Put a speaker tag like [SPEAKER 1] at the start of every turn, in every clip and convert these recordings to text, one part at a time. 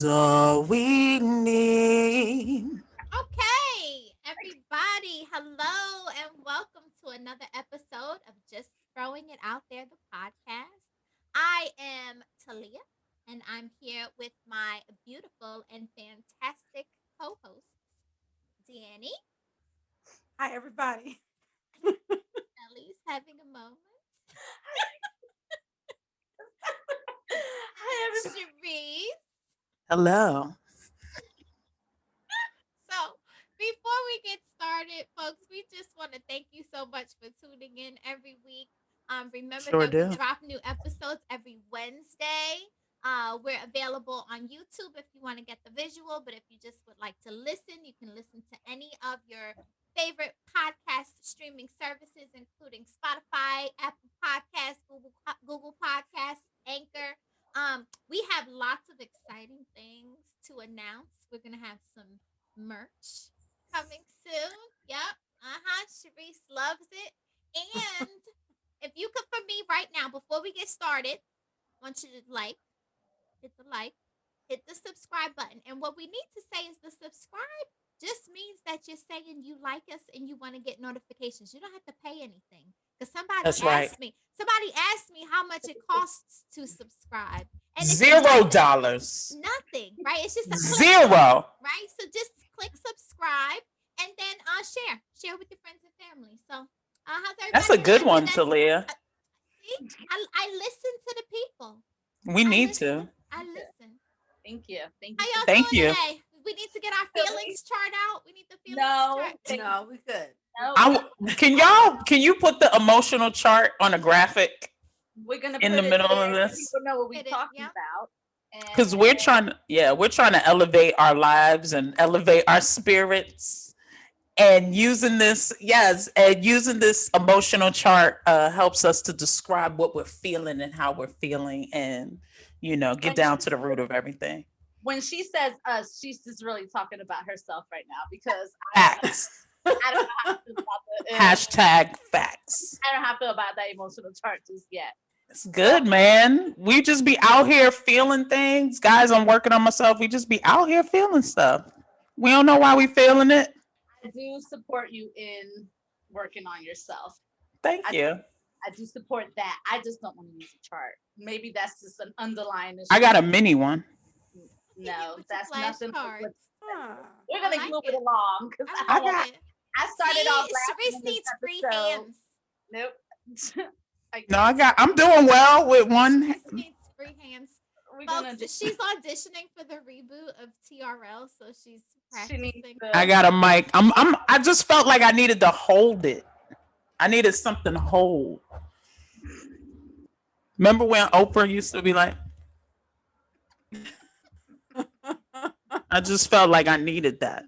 [SPEAKER 1] All we need.
[SPEAKER 2] Okay, everybody, hello and welcome to another episode of Just Throwing It Out There, the podcast. I am Talia, and I'm here with my beautiful and fantastic co hosts, Danny.
[SPEAKER 3] Hi, everybody.
[SPEAKER 2] Ellie's having a moment.
[SPEAKER 3] Hi, everybody.
[SPEAKER 2] Cherise.
[SPEAKER 1] Hello.
[SPEAKER 2] So, before we get started, folks, we just want to thank you so much for tuning in every week. Remember
[SPEAKER 1] Sure
[SPEAKER 2] that we
[SPEAKER 1] do.
[SPEAKER 2] drop new episodes every Wednesday. We're available on YouTube if you want to get the visual, but if you just would like to listen, you can listen to any of your favorite podcast streaming services, including Spotify, Apple Podcasts, Google Podcasts, Anchor. We have lots of exciting things to announce. We're gonna have some merch coming soon. Yep. Sharice loves it. And if you could for me right now, before we get started, I want you to hit the like, hit the subscribe button. And what we need to say is the subscribe just means that you're saying you like us and you want to get notifications. You don't have to pay anything. Because
[SPEAKER 1] That's right.
[SPEAKER 2] somebody asked me how much it costs to subscribe. And it's nothing.
[SPEAKER 1] $0.
[SPEAKER 2] Nothing, right? It's just a click,
[SPEAKER 1] Zero.
[SPEAKER 2] right? So just click subscribe and then share with your friends and family. So how's
[SPEAKER 1] That's
[SPEAKER 2] everybody
[SPEAKER 1] a good
[SPEAKER 2] doing?
[SPEAKER 1] one, Talia.
[SPEAKER 2] See, I listen to the people.
[SPEAKER 1] We
[SPEAKER 2] I
[SPEAKER 1] need
[SPEAKER 2] listen.
[SPEAKER 1] to.
[SPEAKER 2] I listen.
[SPEAKER 3] Thank you. Thank
[SPEAKER 2] How
[SPEAKER 3] you.
[SPEAKER 2] y'all
[SPEAKER 1] Thank
[SPEAKER 2] doing
[SPEAKER 1] you.
[SPEAKER 2] today? We need to get our feelings chart out. We need the feelings
[SPEAKER 3] No,
[SPEAKER 2] chart.
[SPEAKER 3] no, we good.
[SPEAKER 1] Can you put the emotional chart on a graphic
[SPEAKER 3] We're gonna
[SPEAKER 1] in
[SPEAKER 3] put
[SPEAKER 1] the
[SPEAKER 3] it
[SPEAKER 1] middle of
[SPEAKER 3] there so
[SPEAKER 1] this?
[SPEAKER 3] people know what we're
[SPEAKER 2] Hit it.
[SPEAKER 3] talking
[SPEAKER 2] Yep.
[SPEAKER 3] about.
[SPEAKER 1] Because
[SPEAKER 3] And
[SPEAKER 1] we're trying to elevate our lives and elevate our spirits. And using this emotional chart helps us to describe what we're feeling and how we're feeling, and get
[SPEAKER 3] when
[SPEAKER 1] down to the root of everything.
[SPEAKER 3] when she says us, she's just really talking about herself right now because
[SPEAKER 1] Facts.
[SPEAKER 3] I don't know how to feel about
[SPEAKER 1] Hashtag facts.
[SPEAKER 3] I don't know how to feel about that emotional chart just yet.
[SPEAKER 1] It's good, man. We just be out here feeling things. Guys, I'm working on myself. We just be out here feeling stuff. We don't know why we feeling it.
[SPEAKER 3] I do support you in working on yourself.
[SPEAKER 1] Thank
[SPEAKER 3] I
[SPEAKER 1] you.
[SPEAKER 3] I do support that. I just don't want to use a chart. Maybe that's just an underlying
[SPEAKER 1] I
[SPEAKER 3] issue.
[SPEAKER 1] got a mini one.
[SPEAKER 3] No,
[SPEAKER 2] With your
[SPEAKER 3] that's nothing.
[SPEAKER 2] flashcards.
[SPEAKER 3] We're
[SPEAKER 2] I
[SPEAKER 3] gonna
[SPEAKER 2] like
[SPEAKER 3] move it
[SPEAKER 2] it.
[SPEAKER 3] along because
[SPEAKER 2] I
[SPEAKER 1] I
[SPEAKER 3] I
[SPEAKER 2] like
[SPEAKER 3] want.
[SPEAKER 1] got
[SPEAKER 2] it.
[SPEAKER 3] I started off
[SPEAKER 2] See,
[SPEAKER 3] laughing
[SPEAKER 2] Sharice
[SPEAKER 3] in this
[SPEAKER 2] needs free
[SPEAKER 3] episode.
[SPEAKER 2] hands.
[SPEAKER 3] Nope. I
[SPEAKER 1] no,
[SPEAKER 3] can't.
[SPEAKER 1] I'm doing well with one.
[SPEAKER 2] Sharice needs free hands.
[SPEAKER 3] We're
[SPEAKER 2] Folks,
[SPEAKER 3] gonna do.
[SPEAKER 2] she's auditioning for the reboot of TRL, so she's
[SPEAKER 3] She needs
[SPEAKER 2] practicing.
[SPEAKER 1] I
[SPEAKER 3] to.
[SPEAKER 1] got a mic. I just felt like I needed to hold it. I needed something to hold. Remember when Oprah used to be like, I just felt like I needed that.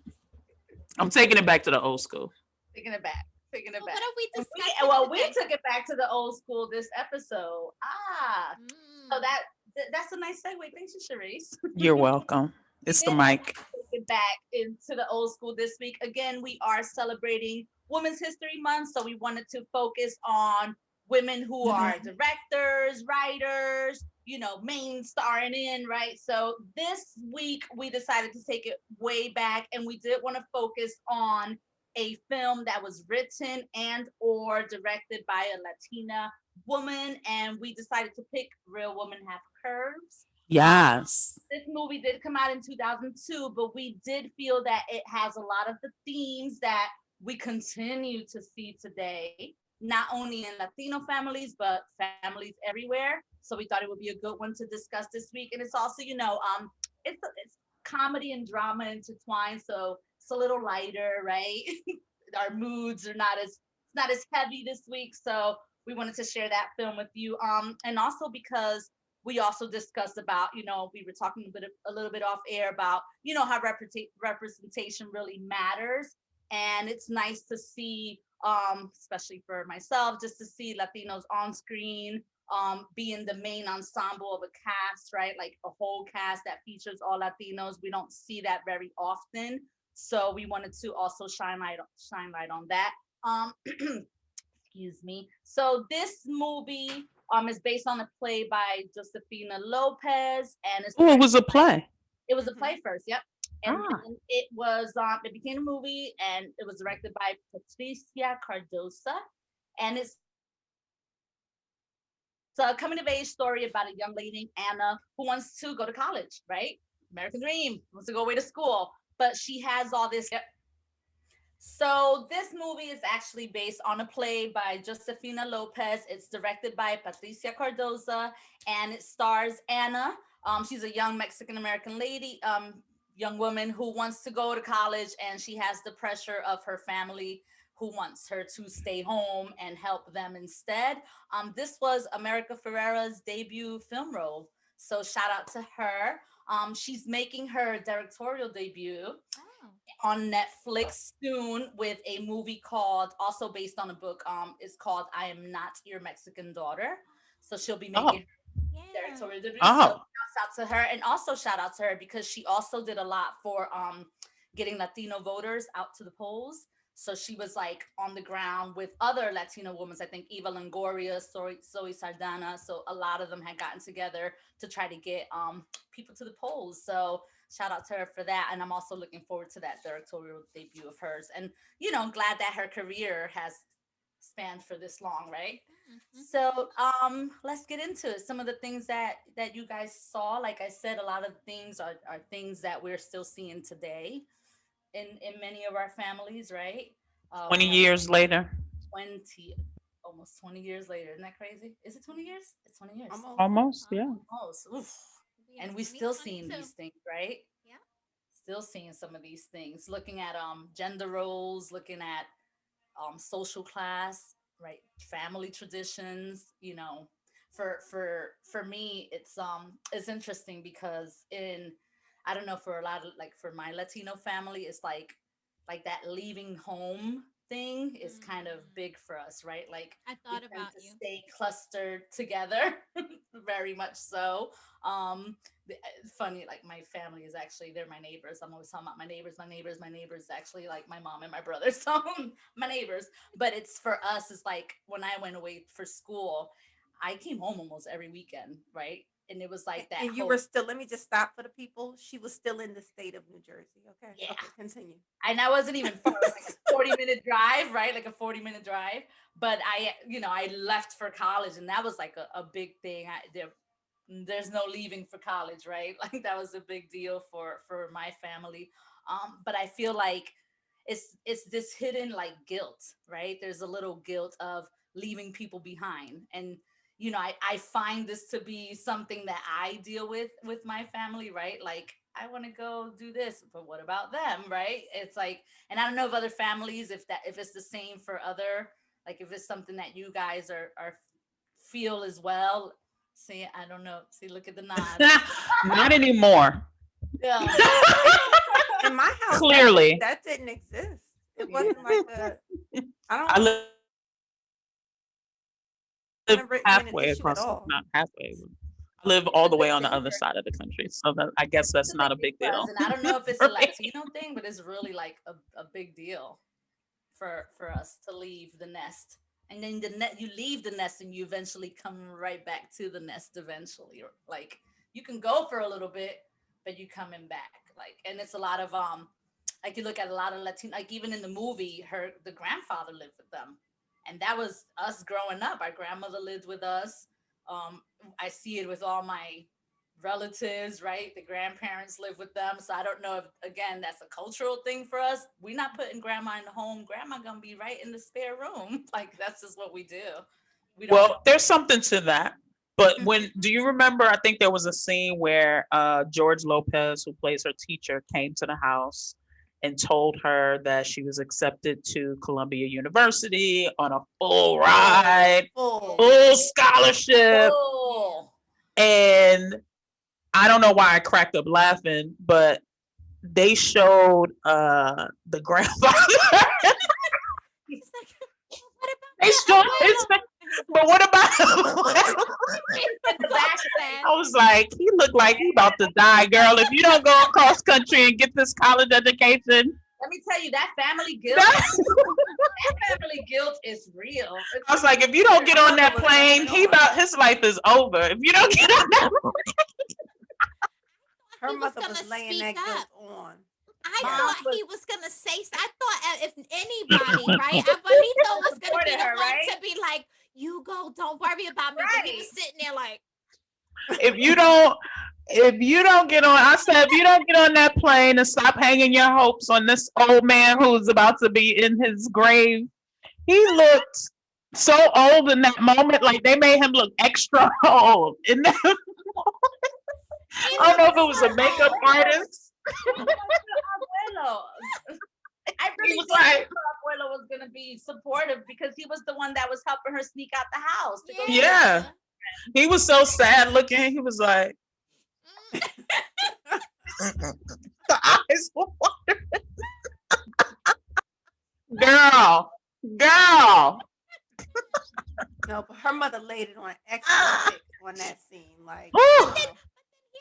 [SPEAKER 1] I'm taking it back to the old school.
[SPEAKER 3] Taking it back. Taking it
[SPEAKER 2] Well,
[SPEAKER 3] back.
[SPEAKER 2] what are we
[SPEAKER 3] And
[SPEAKER 2] discussing
[SPEAKER 3] we
[SPEAKER 2] today?
[SPEAKER 3] took it back to the old school this episode. So
[SPEAKER 2] Mm.
[SPEAKER 3] that's a nice segue. Thanks, Sharice.
[SPEAKER 1] You're welcome.
[SPEAKER 3] We
[SPEAKER 1] It's the
[SPEAKER 3] did
[SPEAKER 1] mic.
[SPEAKER 3] take it back into the old school this week. Again, we are celebrating Women's History Month, so we wanted to focus on women who are directors, writers, main starring in, right? So this week we decided to take it way back, and we did want to focus on a film that was written and or directed by a Latina woman, and we decided to pick Real Women Have Curves.
[SPEAKER 1] Yes.
[SPEAKER 3] This movie did come out in 2002, but we did feel that it has a lot of the themes that we continue to see today, not only in Latino families, but families everywhere. So we thought it would be a good one to discuss this week. And it's also, it's comedy and drama intertwined, so it's a little lighter, right? Our moods are not as heavy this week, so we wanted to share that film with you. And also because we also discussed about, we were talking a little bit off air about, how representation really matters. And it's nice to see, especially for myself, just to see Latinos on screen, being the main ensemble of a cast, right? Like a whole cast that features all Latinos. We don't see that very often. So we wanted to also shine light on that. Excuse me. So this movie is based on a play by Josefina Lopez, and it's
[SPEAKER 1] Oh, it was
[SPEAKER 3] directed
[SPEAKER 1] a play.
[SPEAKER 3] It was a play first, yep. And
[SPEAKER 1] Ah.
[SPEAKER 3] then it became a movie, and it was directed by Patricia Cardosa, and it's a coming of age story about a young lady named Anna who wants to go to college, right? American dream, wants to go away to school, but she has all this. Yep. So this movie is actually based on a play by Josefina Lopez. It's directed by Patricia Cardosa, and it stars Anna. She's a young Mexican American lady, young woman who wants to go to college, and she has the pressure of her family who wants her to stay home and help them instead. This was America Ferrera's debut film role, so shout out to her. She's making her directorial debut on Netflix soon with a movie called, also based on a book. It's called I Am Not Your Mexican Daughter. So she'll be making her directorial debut. So shout out to her, and also shout out to her because she also did a lot for getting Latino voters out to the polls. So she was like on the ground with other Latino women. I think Eva Longoria, Zoe Saldana. So a lot of them had gotten together to try to get people to the polls. So shout out to her for that. And I'm also looking forward to that directorial debut of hers. And, you know, glad that her career has spanned for this long, right? So let's get into it. Some of the things that you guys saw, like I said, a lot of things are things that we're still seeing today in many of our families, right?
[SPEAKER 1] 20 years later.
[SPEAKER 3] 20, almost 20 years later. Isn't that crazy? Is it 20 years? It's 20 years.
[SPEAKER 1] Almost, yeah.
[SPEAKER 3] Almost. Oof. And we still seeing these things, right?
[SPEAKER 2] Yeah.
[SPEAKER 3] Still seeing some of these things. Looking at gender roles, looking at social class, right? Family traditions, you know. For me, it's interesting because I don't know, for a lot of, like, for my Latino family, it's like that leaving home thing is kind of big for us, right? Like,
[SPEAKER 2] I
[SPEAKER 3] we
[SPEAKER 2] thought
[SPEAKER 3] tend
[SPEAKER 2] about
[SPEAKER 3] to
[SPEAKER 2] you.
[SPEAKER 3] stay clustered together, very much so. Funny, like, my family is actually, they're my neighbors. I'm always talking about my neighbors, actually, like my mom and my brother, so my neighbors. But it's, for us, it's like when I went away for school, I came home almost every weekend, right? And it was like that.
[SPEAKER 4] And you were still, let me just stop for the people. She was still in the state of New Jersey. Okay.
[SPEAKER 3] Yeah.
[SPEAKER 4] Okay, continue.
[SPEAKER 3] And I wasn't even far. It was like a 40-minute drive, right? Like a 40-minute drive. But I left for college, and that was like a big thing. There's no leaving for college, right? Like, that was a big deal for my family. But I feel like it's this hidden, like, guilt, right? There's a little guilt of leaving people behind. And I find this to be something that I deal with my family, right? Like, I want to go do this, but what about them, right? It's like, and I don't know if other families, if it's the same for other, like, if it's something that you guys are feel as well. See, I don't know. See, look at the nod.
[SPEAKER 1] Not anymore.
[SPEAKER 3] Yeah.
[SPEAKER 4] In my house,
[SPEAKER 1] Clearly.
[SPEAKER 4] that didn't exist. It wasn't like a,
[SPEAKER 1] I live
[SPEAKER 4] remember it being an
[SPEAKER 1] halfway
[SPEAKER 4] issue
[SPEAKER 1] across,
[SPEAKER 4] at all.
[SPEAKER 1] not halfway. I live all the way on the other side of the country, so I guess that's not a big deal.
[SPEAKER 3] And I don't know if it's a Latino thing, but it's really like a big deal for us to leave the nest. And then you leave the nest, and you eventually come right back to the nest eventually. Like, you can go for a little bit, but you coming back. Like, and it's a lot of like, you look at a lot of Latino, like, even in the movie, the grandfather lived with them. And that was us growing up. Our grandmother lived with us. I see it with all my relatives, right? The grandparents live with them. So I don't know if, again, that's a cultural thing for us. We're not putting grandma in the home. Grandma gonna be right in the spare room. Like, that's just what we do.
[SPEAKER 1] Well, there's something to that. But do you remember, I think there was a scene where George Lopez, who plays her teacher, came to the house and told her that she was accepted to Columbia University on a full ride, full scholarship. And I don't know why I cracked up laughing, but they showed the grandfather. They showed his face. But what about I was like, he looked like he about to die, girl. If you don't go across country and get this college education.
[SPEAKER 3] Let me tell you, that family guilt. That family guilt is real.
[SPEAKER 1] I was like, if you don't get on that plane, his life is over. If you don't get on that
[SPEAKER 4] her
[SPEAKER 2] he was
[SPEAKER 4] mother
[SPEAKER 2] gonna
[SPEAKER 4] was laying
[SPEAKER 2] speak
[SPEAKER 4] that guilt
[SPEAKER 2] up.
[SPEAKER 4] on.
[SPEAKER 2] I
[SPEAKER 3] Mom
[SPEAKER 2] thought
[SPEAKER 3] was
[SPEAKER 2] he was gonna say. I thought if anybody, right, Abuelito was gonna be
[SPEAKER 3] supported
[SPEAKER 2] the
[SPEAKER 3] her,
[SPEAKER 2] one
[SPEAKER 3] right?
[SPEAKER 2] to be like, "You go, don't worry about me." But he was
[SPEAKER 3] Right.
[SPEAKER 2] sitting there like,
[SPEAKER 1] If you don't get on, I said, if you don't get on that plane and stop hanging your hopes on this old man who's about to be in his grave. He looked so old in that moment, like they made him look extra old. And then,
[SPEAKER 2] he
[SPEAKER 1] I don't know if
[SPEAKER 2] looked
[SPEAKER 1] it was a
[SPEAKER 2] so
[SPEAKER 1] makeup
[SPEAKER 2] old.
[SPEAKER 1] artist.
[SPEAKER 3] Abuelo. I
[SPEAKER 1] He
[SPEAKER 3] really
[SPEAKER 1] was
[SPEAKER 3] did
[SPEAKER 1] like,
[SPEAKER 3] think Abuelo was gonna be supportive because he was the one that was helping her sneak out the house to go.
[SPEAKER 1] Yeah. He was so sad looking. He was like, the eyes were watering. Girl.
[SPEAKER 4] No, but her mother laid it on extra thick on that scene. Like,
[SPEAKER 1] Whew.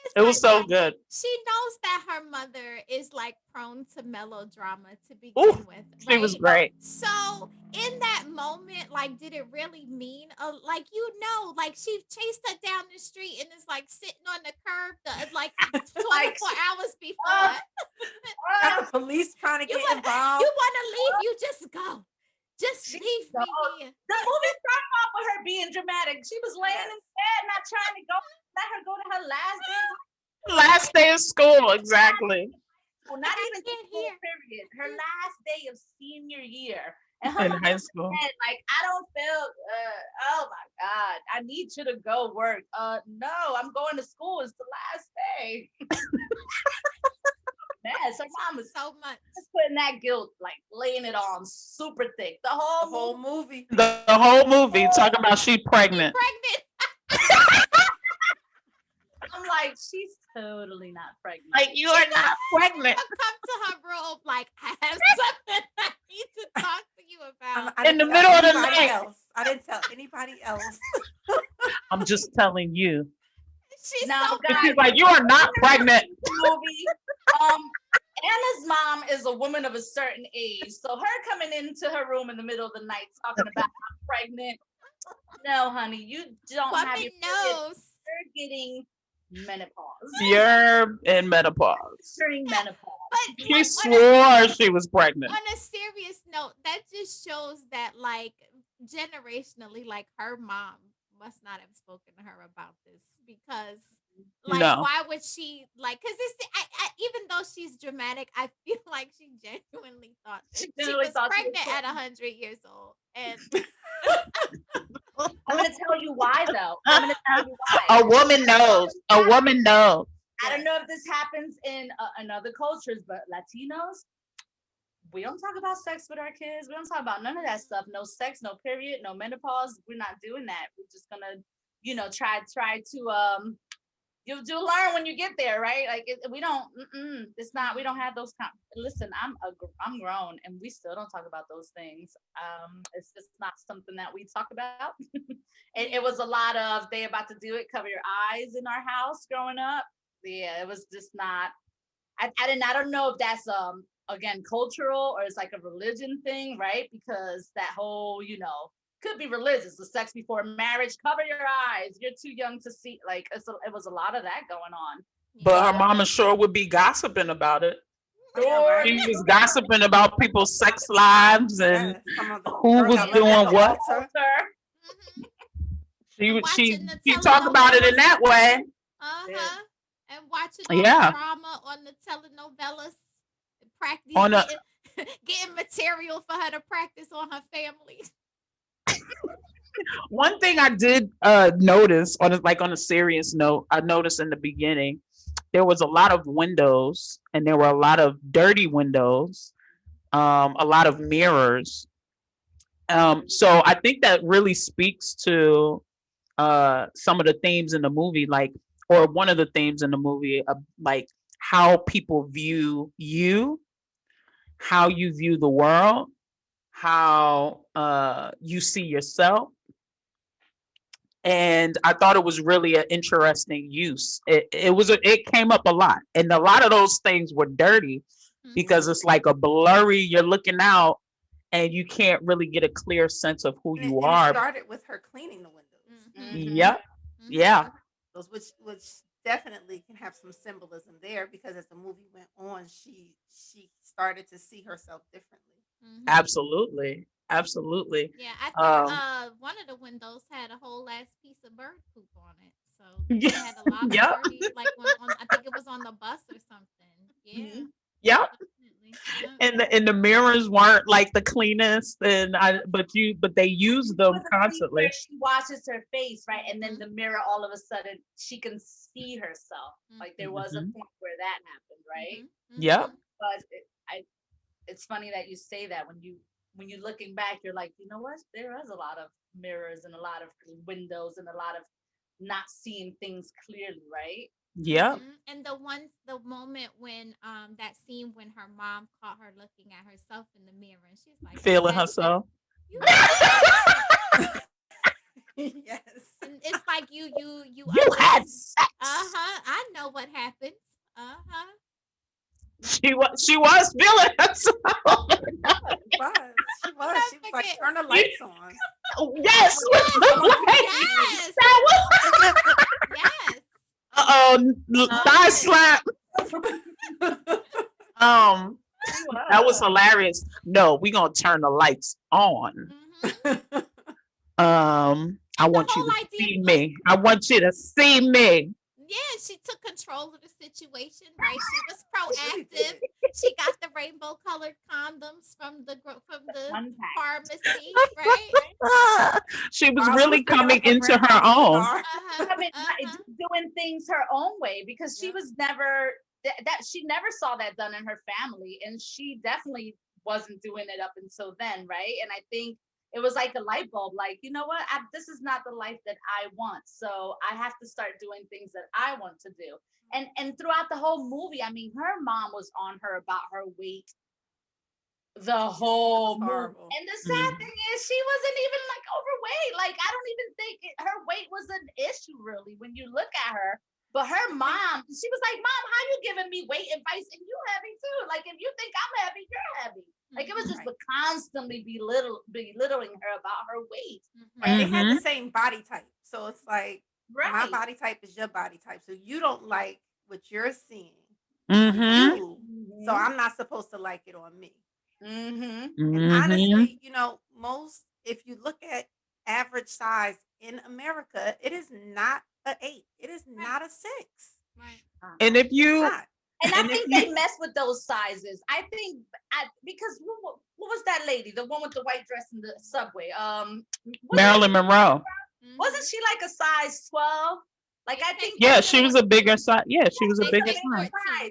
[SPEAKER 2] It's
[SPEAKER 1] It was
[SPEAKER 2] like,
[SPEAKER 1] so good.
[SPEAKER 2] she knows that her mother is like prone to melodrama to begin
[SPEAKER 1] Ooh,
[SPEAKER 2] with, right?
[SPEAKER 1] she was great.
[SPEAKER 2] So in that moment, like, did it really mean like, like she chased her down the street and is like sitting on the curb like 24 hours before.
[SPEAKER 4] got the police trying to
[SPEAKER 2] You
[SPEAKER 4] get
[SPEAKER 2] wanna-
[SPEAKER 4] involved.
[SPEAKER 2] You want to leave? You just go. Just
[SPEAKER 3] She
[SPEAKER 2] leave me here.
[SPEAKER 3] The movie started off with her being dramatic. She was laying in bed, not trying to go. Let her go to her last day.
[SPEAKER 1] Last day of school, exactly.
[SPEAKER 3] Well, not
[SPEAKER 2] I
[SPEAKER 3] even
[SPEAKER 2] can't
[SPEAKER 3] school
[SPEAKER 2] hear.
[SPEAKER 3] period. Her last day of senior year. And
[SPEAKER 1] In
[SPEAKER 3] her
[SPEAKER 1] high
[SPEAKER 3] mom
[SPEAKER 1] school.
[SPEAKER 3] said, like, I don't feel, oh my God, I need you to go work. No, I'm going to school. It's the last day. Yes, her mom was
[SPEAKER 2] So much.
[SPEAKER 3] putting that guilt, like laying it on super thick. The
[SPEAKER 4] The
[SPEAKER 3] whole
[SPEAKER 4] whole
[SPEAKER 3] movie.
[SPEAKER 4] movie.
[SPEAKER 1] The whole movie talking about she pregnant.
[SPEAKER 2] Pregnant.
[SPEAKER 3] I'm like, she's totally not pregnant.
[SPEAKER 1] Like, you are not pregnant.
[SPEAKER 2] Come to her room, like, I have something I need to talk to you about.
[SPEAKER 4] I
[SPEAKER 1] In the
[SPEAKER 4] didn't tell
[SPEAKER 1] middle of the
[SPEAKER 4] anybody
[SPEAKER 1] night.
[SPEAKER 4] else. I didn't tell anybody else.
[SPEAKER 1] I'm just telling you.
[SPEAKER 2] She's
[SPEAKER 3] Now,
[SPEAKER 2] so
[SPEAKER 3] guys,
[SPEAKER 1] She's like, you are not pregnant.
[SPEAKER 3] movie. Anna's mom is a woman of a certain age, so her coming into her room in the middle of the night talking about I'm pregnant. No, honey, you don't have your period.
[SPEAKER 2] nose.
[SPEAKER 3] You're getting menopause.
[SPEAKER 1] You're in menopause.
[SPEAKER 3] During menopause.
[SPEAKER 2] But
[SPEAKER 1] She swore she was pregnant.
[SPEAKER 2] on a serious note, that just shows that, like, generationally, like, her mom must not have spoken to her about this because, like,
[SPEAKER 1] No.
[SPEAKER 2] why would she, like, because even though she's dramatic, I feel like she genuinely thought that she was pregnant at 100 years old. And
[SPEAKER 3] I'm going to tell you why, though. I'm going to tell you why.
[SPEAKER 1] A woman knows. A woman knows.
[SPEAKER 3] I don't know if this happens in other cultures, but Latinos, we don't talk about sex with our kids. We don't talk about none of that stuff. No sex, no period, no menopause. We're not doing that. We're just gonna, try to you'll learn when you get there, right? Like we don't. It's not. We don't have those. Listen, I'm grown, and we still don't talk about those things. It's just not something that we talk about. It was a lot of they about to do it. Cover your eyes in our house growing up. Yeah, it was just not. I don't know if that's again cultural or it's like a religion thing, right? Because that whole could be religious. The sex before marriage, cover your eyes. You're too young to see. Like it was a lot of that going on.
[SPEAKER 1] But her mama sure would be gossiping about it.
[SPEAKER 3] Sure.
[SPEAKER 1] She was gossiping about people's sex lives and who was
[SPEAKER 4] girls
[SPEAKER 1] doing what.
[SPEAKER 2] Mhm.
[SPEAKER 1] She
[SPEAKER 2] Watching the
[SPEAKER 1] talked about it in that way.
[SPEAKER 2] Uh-huh. And watching all the drama on the telenovelas, practice getting material for her to practice on her family.
[SPEAKER 1] One thing I did notice on a serious note, I noticed in the beginning there was a lot of windows and there were a lot of dirty windows, a lot of mirrors. So I think that really speaks to some of the themes in the movie, or one of the themes in the movie, like how people view you, how you view the world, how you see yourself. And I thought it was really an interesting use. It came up a lot, and a lot of those things were dirty because it's like a blurry. You're looking out, and you can't really get a clear sense of who you are.
[SPEAKER 4] It started with her cleaning the windows.
[SPEAKER 1] Yep. Yeah.
[SPEAKER 4] Those which definitely can have some symbolism there because as the movie went on, she started to see herself differently.
[SPEAKER 1] Absolutely. Absolutely.
[SPEAKER 2] Yeah, I
[SPEAKER 1] Um,
[SPEAKER 2] think one of the windows had a whole ass piece of bird poop on it. So they
[SPEAKER 1] yeah,
[SPEAKER 2] had a lot of
[SPEAKER 1] yeah,
[SPEAKER 2] dirty, like on I think it was on the bus or something. Yeah,
[SPEAKER 3] Mhm.
[SPEAKER 1] yeah.
[SPEAKER 2] definitely. Yeah.
[SPEAKER 1] And the mirrors weren't like the cleanest, but they used
[SPEAKER 3] There
[SPEAKER 1] them
[SPEAKER 3] was a scene
[SPEAKER 1] constantly.
[SPEAKER 3] where she washes her face, right? And then
[SPEAKER 2] Mhm.
[SPEAKER 3] the mirror, all of a sudden, she can see herself. Like there was a
[SPEAKER 1] Hmm.
[SPEAKER 3] point where that happened, right?
[SPEAKER 2] Mhm.
[SPEAKER 1] Yep.
[SPEAKER 2] Mhm.
[SPEAKER 3] But it's funny that you say that when you're looking back, you're like, you know what? There is a lot of mirrors and a lot of windows and a lot of not seeing things clearly, right?
[SPEAKER 1] Yep.
[SPEAKER 2] And the moment when that scene when her mom caught her looking at herself in the mirror and she's like, "You
[SPEAKER 1] Feeling
[SPEAKER 2] had sex,
[SPEAKER 1] herself.
[SPEAKER 2] you had sex,"
[SPEAKER 4] Yes.
[SPEAKER 2] and it's like you
[SPEAKER 1] You had sex.
[SPEAKER 2] I know what happens. Uh-huh.
[SPEAKER 1] She was feeling herself.
[SPEAKER 4] She
[SPEAKER 2] I'll
[SPEAKER 4] was.
[SPEAKER 2] never
[SPEAKER 4] She was like,
[SPEAKER 2] forget.
[SPEAKER 4] turn the lights on.
[SPEAKER 1] Yes, with
[SPEAKER 2] Yes,
[SPEAKER 1] the light.
[SPEAKER 2] yes,
[SPEAKER 1] That was
[SPEAKER 2] yes.
[SPEAKER 1] thigh
[SPEAKER 2] Loved it.
[SPEAKER 1] slap. Um,
[SPEAKER 3] She
[SPEAKER 1] that was
[SPEAKER 3] was.
[SPEAKER 1] hilarious. No, we gonna turn the lights on.
[SPEAKER 2] Hmm.
[SPEAKER 1] I
[SPEAKER 2] And the
[SPEAKER 1] want you to
[SPEAKER 2] whole idea,
[SPEAKER 1] see
[SPEAKER 2] like,
[SPEAKER 1] me. I want you to see me.
[SPEAKER 2] yeah, she took control of the situation, right? She was
[SPEAKER 4] She really
[SPEAKER 2] proactive.
[SPEAKER 4] did.
[SPEAKER 2] She got the rainbow colored condoms from the
[SPEAKER 3] One pack.
[SPEAKER 2] pharmacy, right?
[SPEAKER 1] She was
[SPEAKER 4] While
[SPEAKER 1] really
[SPEAKER 4] Lucy
[SPEAKER 1] coming
[SPEAKER 4] up a
[SPEAKER 1] into
[SPEAKER 4] red
[SPEAKER 1] her
[SPEAKER 4] bottle
[SPEAKER 1] own.
[SPEAKER 4] cigar.
[SPEAKER 2] Uh-huh.
[SPEAKER 3] Just
[SPEAKER 2] Uh-huh.
[SPEAKER 3] doing things her own way because she
[SPEAKER 2] Yeah.
[SPEAKER 3] was never that she never saw that done in her family, and she definitely wasn't doing it up until then, right? And I think it was like a light bulb, like, you know what, this is not the life that I want, so I have to start doing things that I want to do. And throughout the whole movie, I mean, her mom was on her about her weight the
[SPEAKER 4] It was
[SPEAKER 3] whole movie.
[SPEAKER 4] horrible.
[SPEAKER 3] And the sad
[SPEAKER 1] Mhm.
[SPEAKER 3] thing is, she wasn't even like overweight. Like, I don't even think her weight was an issue really when you look at her. But her mom, she was like, "Mom, how you giving me weight advice and you heavy too? Like, if you think I'm heavy, you're heavy." Like, it was just
[SPEAKER 4] Right.
[SPEAKER 3] constantly belittling her about her weight.
[SPEAKER 4] Right. They
[SPEAKER 2] Mhm.
[SPEAKER 3] And
[SPEAKER 4] had the
[SPEAKER 1] Mhm.
[SPEAKER 4] same body type. So it's like my
[SPEAKER 3] right.
[SPEAKER 4] body type is your body type. So you don't like what you're seeing on
[SPEAKER 1] Mhm.
[SPEAKER 4] you. So
[SPEAKER 3] Mm-hmm.
[SPEAKER 4] I'm not supposed to like it on me.
[SPEAKER 3] Mm-hmm.
[SPEAKER 4] And
[SPEAKER 1] Mhm.
[SPEAKER 4] honestly, most if you look at average size in America, it is not a 8. It is
[SPEAKER 2] Right.
[SPEAKER 4] not a 6.
[SPEAKER 2] Right.
[SPEAKER 1] And if
[SPEAKER 4] It's
[SPEAKER 1] you
[SPEAKER 4] not.
[SPEAKER 3] And I
[SPEAKER 1] and if
[SPEAKER 3] think
[SPEAKER 1] you
[SPEAKER 3] they mess with those sizes. I think because what was that lady, the one with the white dress in the subway?
[SPEAKER 1] Marilyn Monroe.
[SPEAKER 3] Wasn't she like a size 12? Like,
[SPEAKER 2] They
[SPEAKER 3] I
[SPEAKER 2] say
[SPEAKER 3] think
[SPEAKER 1] Yeah,
[SPEAKER 3] that's
[SPEAKER 1] she
[SPEAKER 3] what.
[SPEAKER 1] was a bigger size. Yeah, she was a
[SPEAKER 2] They
[SPEAKER 3] She's a
[SPEAKER 1] bigger
[SPEAKER 2] say
[SPEAKER 3] bigger
[SPEAKER 1] size.
[SPEAKER 2] 14.
[SPEAKER 3] size.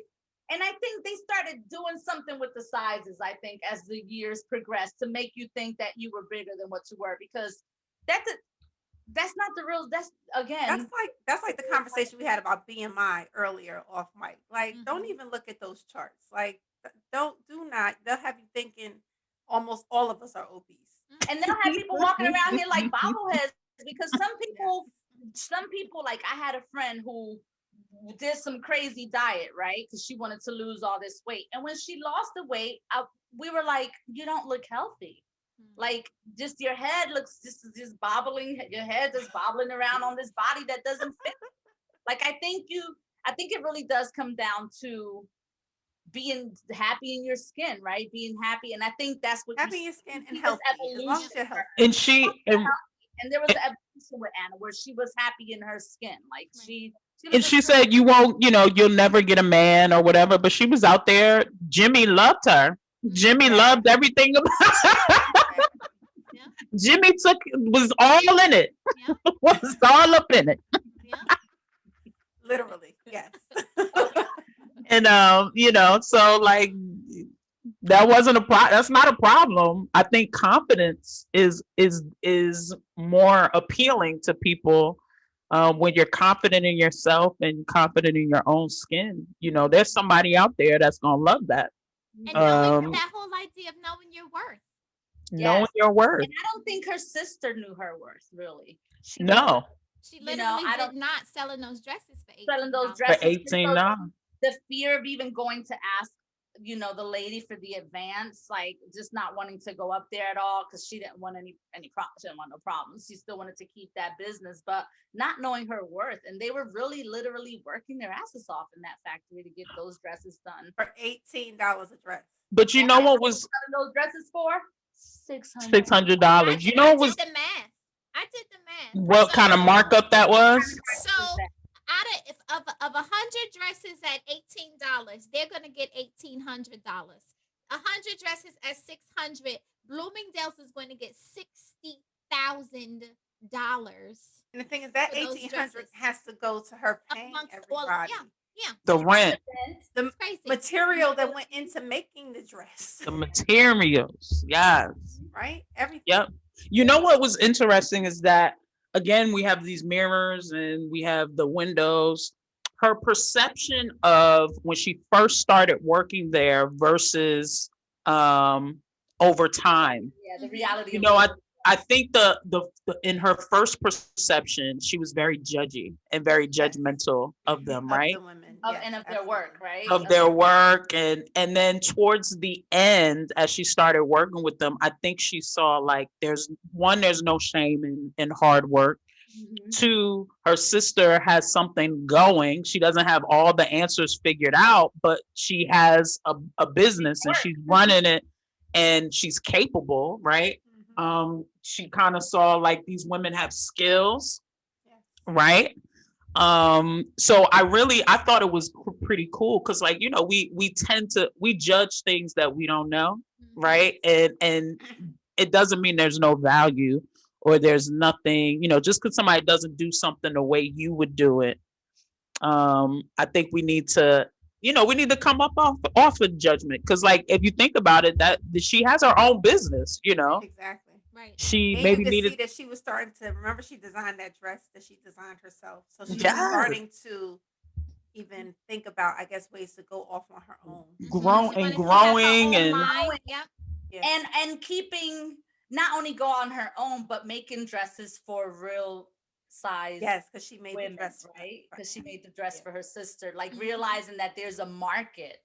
[SPEAKER 3] And I think they started doing something with the sizes, I think, as the years progressed to make you think that you were bigger than what you were, because that's a, that's not the real, that's again.
[SPEAKER 4] That's like the conversation we had about BMI earlier off mic. Like, don't
[SPEAKER 2] Mhm.
[SPEAKER 4] even look at those charts. Like, do not. They'll have you thinking almost all of us are obese.
[SPEAKER 3] And they'll have people walking around here like bobbleheads because
[SPEAKER 4] Yes.
[SPEAKER 3] some people, like, I had a friend who did some crazy diet, right? Because she wanted to lose all this weight. And when she lost the weight, we were like, you don't look healthy. Like, just your head looks just bobbling, your head is bobbling around on this body that doesn't fit. Like, I think it really does come down to being happy in your skin, right? Being happy. And I think that's what
[SPEAKER 4] Having your skin
[SPEAKER 3] you
[SPEAKER 4] and
[SPEAKER 3] see this
[SPEAKER 4] healthy, as long
[SPEAKER 3] evolution
[SPEAKER 4] as you're
[SPEAKER 3] for
[SPEAKER 4] healthy.
[SPEAKER 3] her.
[SPEAKER 1] And she
[SPEAKER 3] And there was an evolution with Anna where she was happy in her skin. Like,
[SPEAKER 2] Right.
[SPEAKER 3] she was
[SPEAKER 1] and
[SPEAKER 3] just
[SPEAKER 1] she said you won't, you'll never get a man or whatever, but she was out there. Jimmy loved her. Jimmy
[SPEAKER 3] Yeah.
[SPEAKER 1] loved everything about
[SPEAKER 2] Yeah.
[SPEAKER 1] Jimmy was all in it.
[SPEAKER 2] Yeah.
[SPEAKER 1] Was all up in it.
[SPEAKER 2] Yeah.
[SPEAKER 4] Literally, yes.
[SPEAKER 1] And so like that wasn't a problem. That's not a problem. I think confidence is more appealing to people when you're confident in yourself and confident in your own skin. There's somebody out there that's gonna love that.
[SPEAKER 2] And knowing
[SPEAKER 1] Um,
[SPEAKER 2] that whole idea of knowing your worth.
[SPEAKER 1] Knowing
[SPEAKER 3] Yes.
[SPEAKER 1] your worth.
[SPEAKER 3] And I don't think her sister knew her worth, really. She
[SPEAKER 1] No,
[SPEAKER 2] She
[SPEAKER 3] You know,
[SPEAKER 2] literally
[SPEAKER 3] I
[SPEAKER 2] did
[SPEAKER 3] don't
[SPEAKER 2] not selling those dresses for
[SPEAKER 3] selling those
[SPEAKER 2] $18.
[SPEAKER 1] for
[SPEAKER 3] dresses. And so
[SPEAKER 1] 18 dollars.
[SPEAKER 3] the fear of even going to ask the lady for the advance, like just not wanting to go up there at all because she didn't want any problems. She didn't want no problems. She still wanted to keep that business, but not knowing her worth. And they were really literally working their asses off in that factory to get those dresses done
[SPEAKER 4] for $18 a dress.
[SPEAKER 1] But you know what was
[SPEAKER 3] those dresses for?
[SPEAKER 1] $600. You know what was
[SPEAKER 2] the math. I did the math.
[SPEAKER 1] what kind of markup that was?
[SPEAKER 2] So out of 100 dresses at $18, they're gonna get $1,800. 100 dresses at $600. Bloomingdale's is going to get $60,000.
[SPEAKER 4] And the thing is that $1,800 has to go to her paying everybody.
[SPEAKER 2] Yeah.
[SPEAKER 1] The rent,
[SPEAKER 4] the material that went into making the dress.
[SPEAKER 1] the materials, yes.
[SPEAKER 4] Right? Everything.
[SPEAKER 1] Yep. You know what was interesting is that again we have these mirrors and we have the windows. Her perception of when she first started working there versus over time.
[SPEAKER 3] Yeah, the reality.
[SPEAKER 1] You know, I think the in her first perception, she was very judgy and very judgmental of them, right?
[SPEAKER 4] Of the women.
[SPEAKER 3] And of their work, right?
[SPEAKER 1] Of their work, and then towards the end, as she started working with them, I think she saw like there's no shame in hard work.
[SPEAKER 3] Mm-hmm.
[SPEAKER 1] Two, her sister has something going. She doesn't have all the answers figured out, but she has a business and she's running it, and she's capable, right? She kind of saw like these women have skills, right? So I thought it was pretty cool because like, we tend to judge things that we don't know, right? And it doesn't mean there's no value or there's nothing, just because somebody doesn't do something the way you would do it. I think we need to come up off of judgment because like if you think about it, that she has her own business,
[SPEAKER 4] Exactly.
[SPEAKER 2] Right.
[SPEAKER 1] She
[SPEAKER 4] and
[SPEAKER 1] maybe
[SPEAKER 4] you
[SPEAKER 1] needed
[SPEAKER 4] see that she was starting to remember she designed that dress that she designed herself. So she was starting to even think about, I guess, ways to go off on her own.
[SPEAKER 1] growing and
[SPEAKER 3] and keeping not only go on her own but making dresses for real size.
[SPEAKER 4] Yes, because she made
[SPEAKER 3] women,
[SPEAKER 4] the dress,
[SPEAKER 3] right? Because she made the dress for her sister, like realizing that there's a market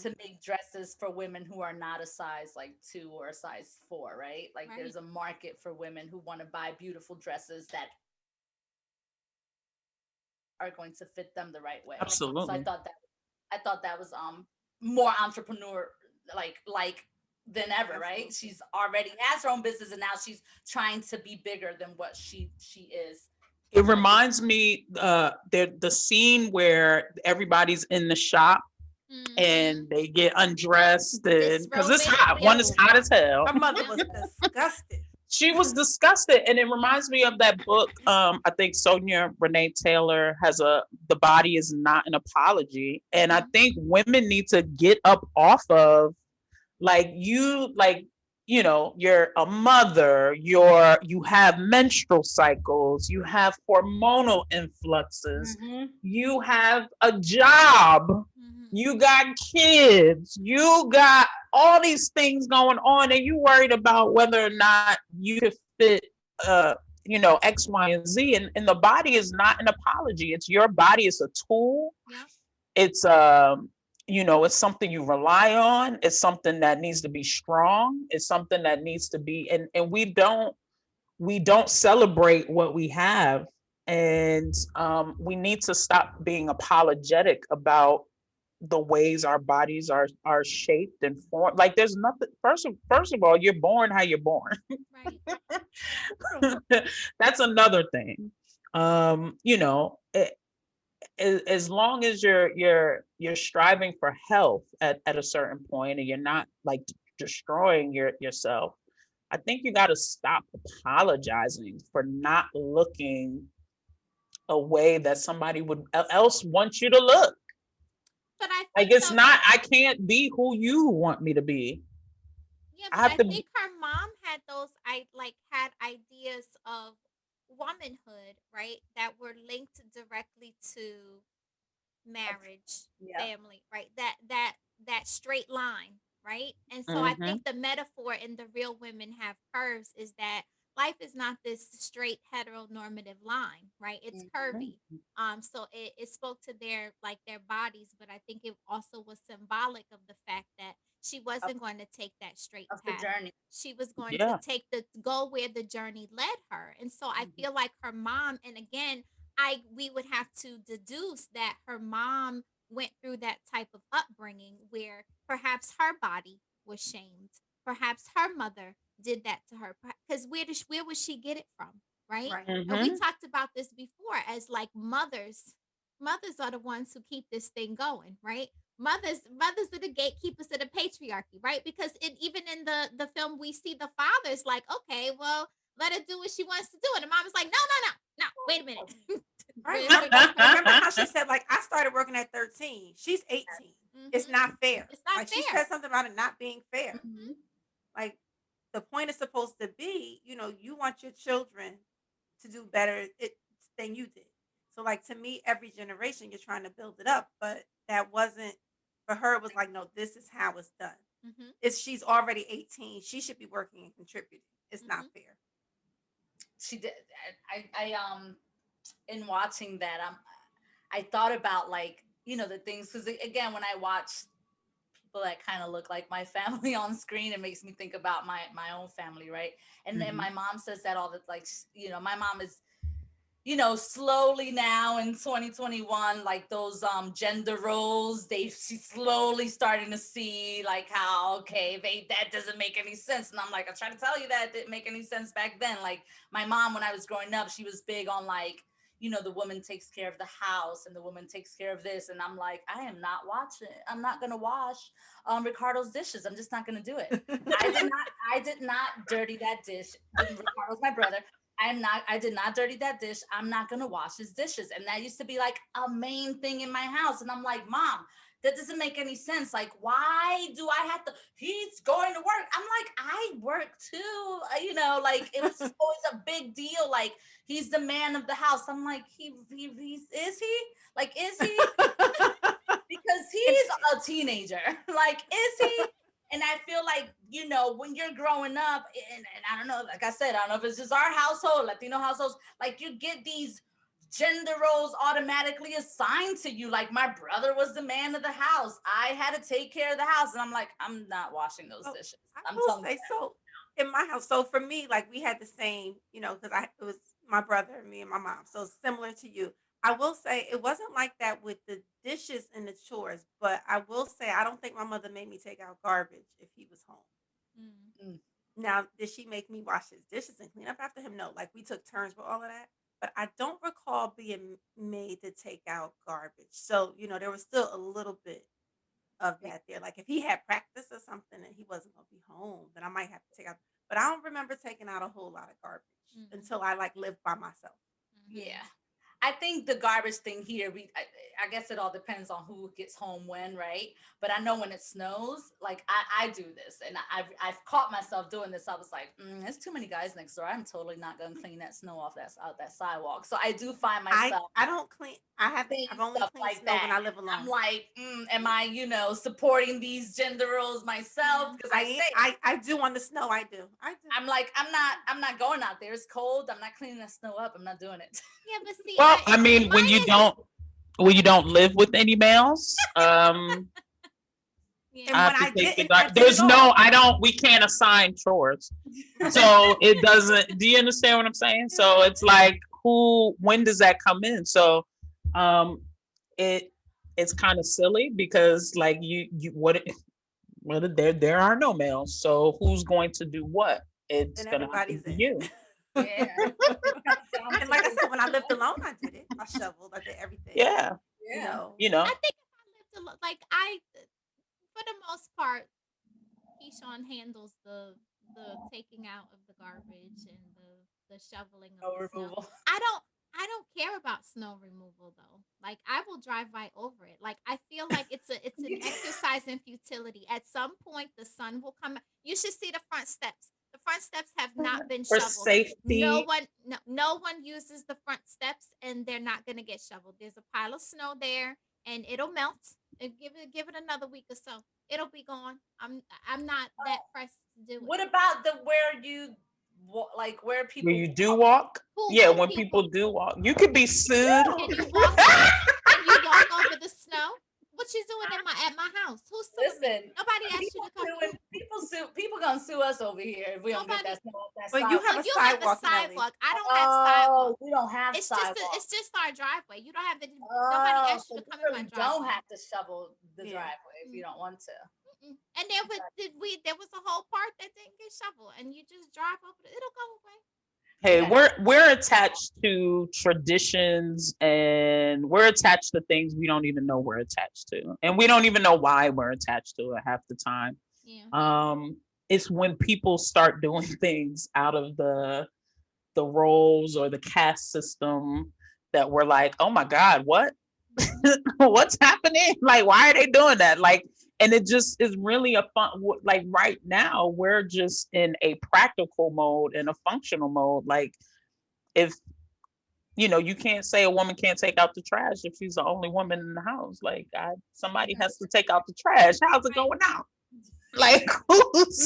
[SPEAKER 3] to make dresses for women who are not a size like 2 or a size 4, right? Like there's a market for women who want to buy beautiful dresses that are going to fit them the right way.
[SPEAKER 1] Absolutely.
[SPEAKER 3] So I thought that was more entrepreneur like than ever, right? She's already has her own business and now she's trying to be bigger than what she is.
[SPEAKER 1] It reminds me the scene where everybody's in the shop and they get undressed and because it's hot. One is hot as hell.
[SPEAKER 4] Her mother was disgusted.
[SPEAKER 1] She was disgusted, and it reminds me of that book. I think Sonia Renee Taylor has The Body Is Not an Apology, and I think women need to get up off of you're a mother, you have menstrual cycles, you have hormonal influxes, you have a job, you got kids, you got all these things going on, and you worried about whether or not you could fit X, Y, and Z. And the body is not an apology. It's your body, it's a tool. It's it's something you rely on. It's something that needs to be strong. It's something that needs to be, and we don't celebrate what we have. And we need to stop being apologetic about the ways our bodies are shaped and formed. Like there's nothing, first of all, you're born how you're born. Right. That's another thing. As long as you're striving for health at a certain point and you're not like destroying yourself, I think you got to stop apologizing for not looking a way that somebody would else want you to look.
[SPEAKER 2] But I
[SPEAKER 1] think it's not, I can't be who you want me to be.
[SPEAKER 2] Yeah, but I think her mom had had ideas of womanhood, right? That were linked directly to marriage, family, right? That straight line, right? And so I think the metaphor in the Real Women Have Curves is that life is not this straight heteronormative line, right? It's curvy. So it spoke to their bodies, but I think it also was symbolic of the fact that she
[SPEAKER 3] Of,
[SPEAKER 2] wasn't going to take that straight
[SPEAKER 3] of the
[SPEAKER 2] path.
[SPEAKER 3] journey.
[SPEAKER 2] She was going to
[SPEAKER 1] Yeah.
[SPEAKER 2] go where the journey led her. And so I feel like her mom, and again, we would have to deduce that her mom went through that type of upbringing where perhaps her body was shamed. Perhaps her mother did that to her. Because where would she get it from? Right.
[SPEAKER 4] Right.
[SPEAKER 2] And we
[SPEAKER 1] Mm-hmm.
[SPEAKER 2] talked about this before as like mothers. Mothers are the ones who keep this thing going, right? Mothers are the gatekeepers of the patriarchy, right? Because even in the film we see the father's like, okay, well, let her do what she wants to do. And the mom is like, no, no, no, no, wait a minute.
[SPEAKER 4] Right.
[SPEAKER 2] Wait,
[SPEAKER 4] Like,
[SPEAKER 2] wait, wait, wait.
[SPEAKER 4] remember how she said, like, I started working at 13. She's 18. It's
[SPEAKER 2] Mhm.
[SPEAKER 4] not fair.
[SPEAKER 2] It's not
[SPEAKER 4] Like, she
[SPEAKER 2] fair.
[SPEAKER 4] said something about it not being fair.
[SPEAKER 3] Mhm.
[SPEAKER 4] Like, the point is supposed to be, you want your children to do better than you did. So, like, to me, every generation you're trying to build it up, but that wasn't for her. It was like, no, this is how it's done.
[SPEAKER 2] Mhm.
[SPEAKER 4] She's already 18. She should be working and contributing. It's not
[SPEAKER 2] Mhm.
[SPEAKER 4] fair.
[SPEAKER 3] She did. In watching that, I thought about, like, the things, because again, when I watch people that kind of look like my family on screen, it makes me think about my own family, right? And then my mom says that all the, like, my mom is, slowly now in 2021, like those gender roles, she's slowly starting to see like how, okay, that doesn't make any sense. And I'm like, I try to tell you that it didn't make any sense back then. Like, my mom, when I was growing up, she was big on, like, the woman takes care of the house and the woman takes care of this. And I'm like, I'm not gonna wash Ricardo's dishes. I'm just not gonna do it. I did not dirty that dish. Ricardo's my brother. I did not dirty that dish. I'm not going to wash his dishes. And that used to be like a main thing in my house. And I'm like, Mom, that doesn't make any sense. Like, why do I have to? He's going to work. I'm like, I work too. Like, it was just always a big deal. Like, he's the man of the house. I'm like, is he? Like, is he? Because he's a teenager. Like, is he? And I feel like, when you're growing up, and I don't know, like I said, I don't know if it's just our household, Latino households, like, you get these gender roles automatically assigned to you. Like, my brother was the man of the house. I had to take care of the house. And I'm like, I'm not washing those dishes.
[SPEAKER 4] I
[SPEAKER 3] I'm
[SPEAKER 4] will
[SPEAKER 3] telling
[SPEAKER 4] say
[SPEAKER 3] you.
[SPEAKER 4] so. In my house, so for me, like, we had the same, because it was my brother, me, and my mom. So similar to you. I will say it wasn't like that with the dishes and the chores, but I will say I don't think my mother made me take out garbage if he was home.
[SPEAKER 2] Mm.
[SPEAKER 4] Now, did she make me wash his dishes and clean up after him? No, like, we took turns with all of that. But I don't recall being made to take out garbage. So, there was still a little bit of that there. Like, if he had practice or something and he wasn't gonna be home, then I might have to take out. But I don't remember taking out a whole lot of garbage until I, like, lived by myself.
[SPEAKER 3] Yeah. I think the garbage thing here, I guess it all depends on who gets home when, right? But I know when it snows, like, I do this, and I've caught myself doing this. I was like, there's too many guys next door. I'm totally not gonna clean that snow off that sidewalk. So I do find myself
[SPEAKER 4] I don't clean. I've only
[SPEAKER 3] stuff
[SPEAKER 4] cleaned
[SPEAKER 3] like
[SPEAKER 4] snow when
[SPEAKER 3] that.
[SPEAKER 4] I live alone.
[SPEAKER 3] I'm like, am I, supporting these gender roles myself? Because
[SPEAKER 4] I do on the snow. I do.
[SPEAKER 3] I'm like, I'm not going out there. It's cold. I'm not cleaning that snow up. I'm not doing it.
[SPEAKER 2] Yeah, but see,
[SPEAKER 1] Well, I mean, when you don't live with any males,
[SPEAKER 2] yeah.
[SPEAKER 4] And
[SPEAKER 1] I
[SPEAKER 4] when
[SPEAKER 1] have to
[SPEAKER 4] I
[SPEAKER 1] take the
[SPEAKER 4] didn't, I
[SPEAKER 1] garbage.
[SPEAKER 4] did it
[SPEAKER 1] There's no,
[SPEAKER 4] all.
[SPEAKER 1] I don't. We can't assign chores, so it doesn't. Do you understand what I'm saying? So it's like, when does that come in? So, um, it it's kind of silly because, like, there are no males, so who's going to do what? It's
[SPEAKER 4] Then
[SPEAKER 1] gonna have to
[SPEAKER 4] everybody's
[SPEAKER 1] be
[SPEAKER 4] in.
[SPEAKER 1] you.
[SPEAKER 3] Yeah.
[SPEAKER 4] And like I said, when I lived alone, I did it. I shoveled. I did everything.
[SPEAKER 1] Yeah,
[SPEAKER 3] Yeah.
[SPEAKER 1] you know.
[SPEAKER 2] I think if I lived alone, like for the most part, Keyshawn handles the taking out of the garbage and the shoveling of
[SPEAKER 3] No
[SPEAKER 2] the snow.
[SPEAKER 3] removal.
[SPEAKER 2] I don't care about snow removal though. Like, I will drive right over it. Like, I feel like it's an exercise in futility. At some point the sun will come. You should see the front steps. The front steps have not been
[SPEAKER 1] For
[SPEAKER 2] shoveled.
[SPEAKER 1] safety.
[SPEAKER 2] No one uses the front steps, and they're not going to get shoveled. There's a pile of snow there, and it'll melt. And give it another week or so. It'll be gone. I'm not that pressed to do it.
[SPEAKER 3] What about where you like where people
[SPEAKER 1] Where you do walk? Yeah, when people do walk. You could be sued.
[SPEAKER 2] Can you walk? Can you walk over the snow? What you doing at my house? Who's suing me? Nobody asked you to come.
[SPEAKER 3] People gonna sue us over here if we don't get that.
[SPEAKER 4] But you have a sidewalk, Nelly.
[SPEAKER 2] I don't have sidewalk.
[SPEAKER 3] We don't have
[SPEAKER 2] It's
[SPEAKER 3] sidewalk.
[SPEAKER 2] it's just our driveway. You don't have to. Nobody asked you to come in my driveway.
[SPEAKER 3] Don't have to shovel the driveway if you don't want to.
[SPEAKER 2] And there was a whole part that didn't get shoveled, and you just drive over it. It'll go away.
[SPEAKER 1] Hey, we're attached to traditions, and we're attached to things we don't even know we're attached to, and we don't even know why we're attached to it half the time. Yeah. It's when people start doing things out of the roles or the caste system that we're like, oh my God, what? What's happening? Like, why are they doing that? Like, and it just is really a fun, like right now, we're just in a practical mode and a functional mode. Like if, you can't say a woman can't take out the trash if she's the only woman in the house. Like somebody has to take out the trash. How's it going out? Like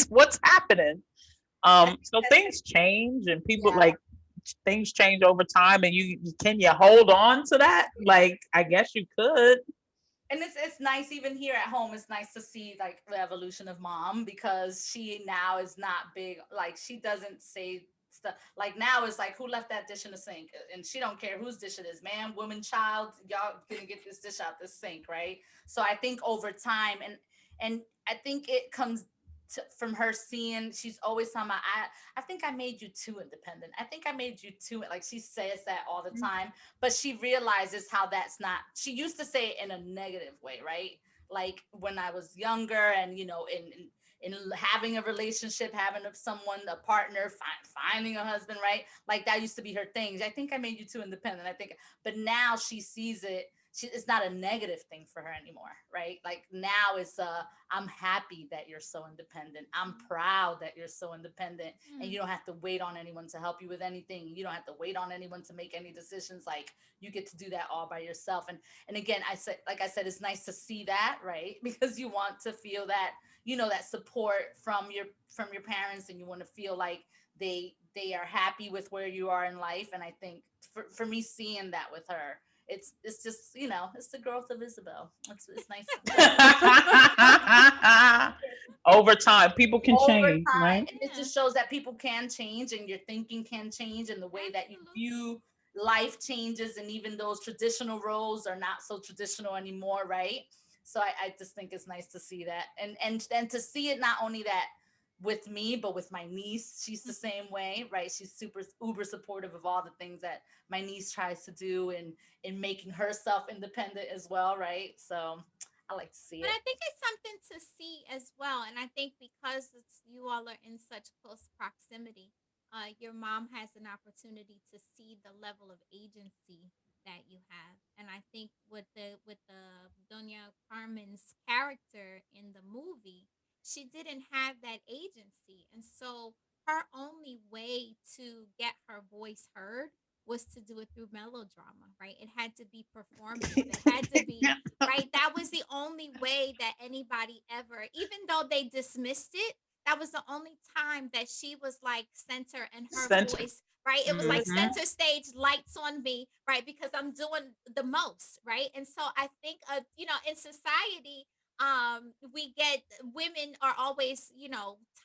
[SPEAKER 1] what's happening? So things change and people things change over time, and can you hold on to that? Like, I guess you could.
[SPEAKER 3] And it's nice even here at home. It's nice to see like the evolution of mom, because she now is not big. Like she doesn't say stuff like now it's like, who left that dish in the sink? And she don't care whose dish it is, man, woman, child, y'all gonna get this dish out the sink, right? So I think over time, and I think it comes from her seeing, she's always talking about, I think I made you too independent. I think I made you too, like she says that all the time, but she realizes how that's not, she used to say it in a negative way, right? Like when I was younger and, in having a relationship, having someone, a partner, finding a husband, right? Like that used to be her thing. I think I made you too independent. But now she sees it. It's not a negative thing for her anymore, right? Like now it's I'm happy that you're so independent. I'm proud that you're so independent, and you don't have to wait on anyone to help you with anything. You don't have to wait on anyone to make any decisions. Like you get to do that all by yourself. And again, I said, it's nice to see that, right? Because you want to feel that, that support from your parents, and you want to feel like they are happy with where you are in life. And I think for me, seeing that with her, it's just, it's the growth of Isabel. It's nice.
[SPEAKER 1] Over time, people can change, right?
[SPEAKER 3] It just shows that people can change, and your thinking can change, and the way that you view life changes, and even those traditional roles are not so traditional anymore, right? So I just think it's nice to see that, and to see it not only that with me, but with my niece. She's the same way, right? She's uber supportive of all the things that my niece tries to do, and in making herself independent as well, right? So I like to see it.
[SPEAKER 2] But I think it's something to see as well. And I think because you all are in such close proximity, your mom has an opportunity to see the level of agency that you have. And I think with the Doña Carmen's character in the movie, she didn't have that agency. And so her only way to get her voice heard was to do it through melodrama, right? It had to be performative. It had to be, right? That was the only way that anybody ever, even though they dismissed it, that was the only time that she was like center in her voice, right? It was like center stage, lights on me, right? Because I'm doing the most, right? And so I think, in society, we get, women are always,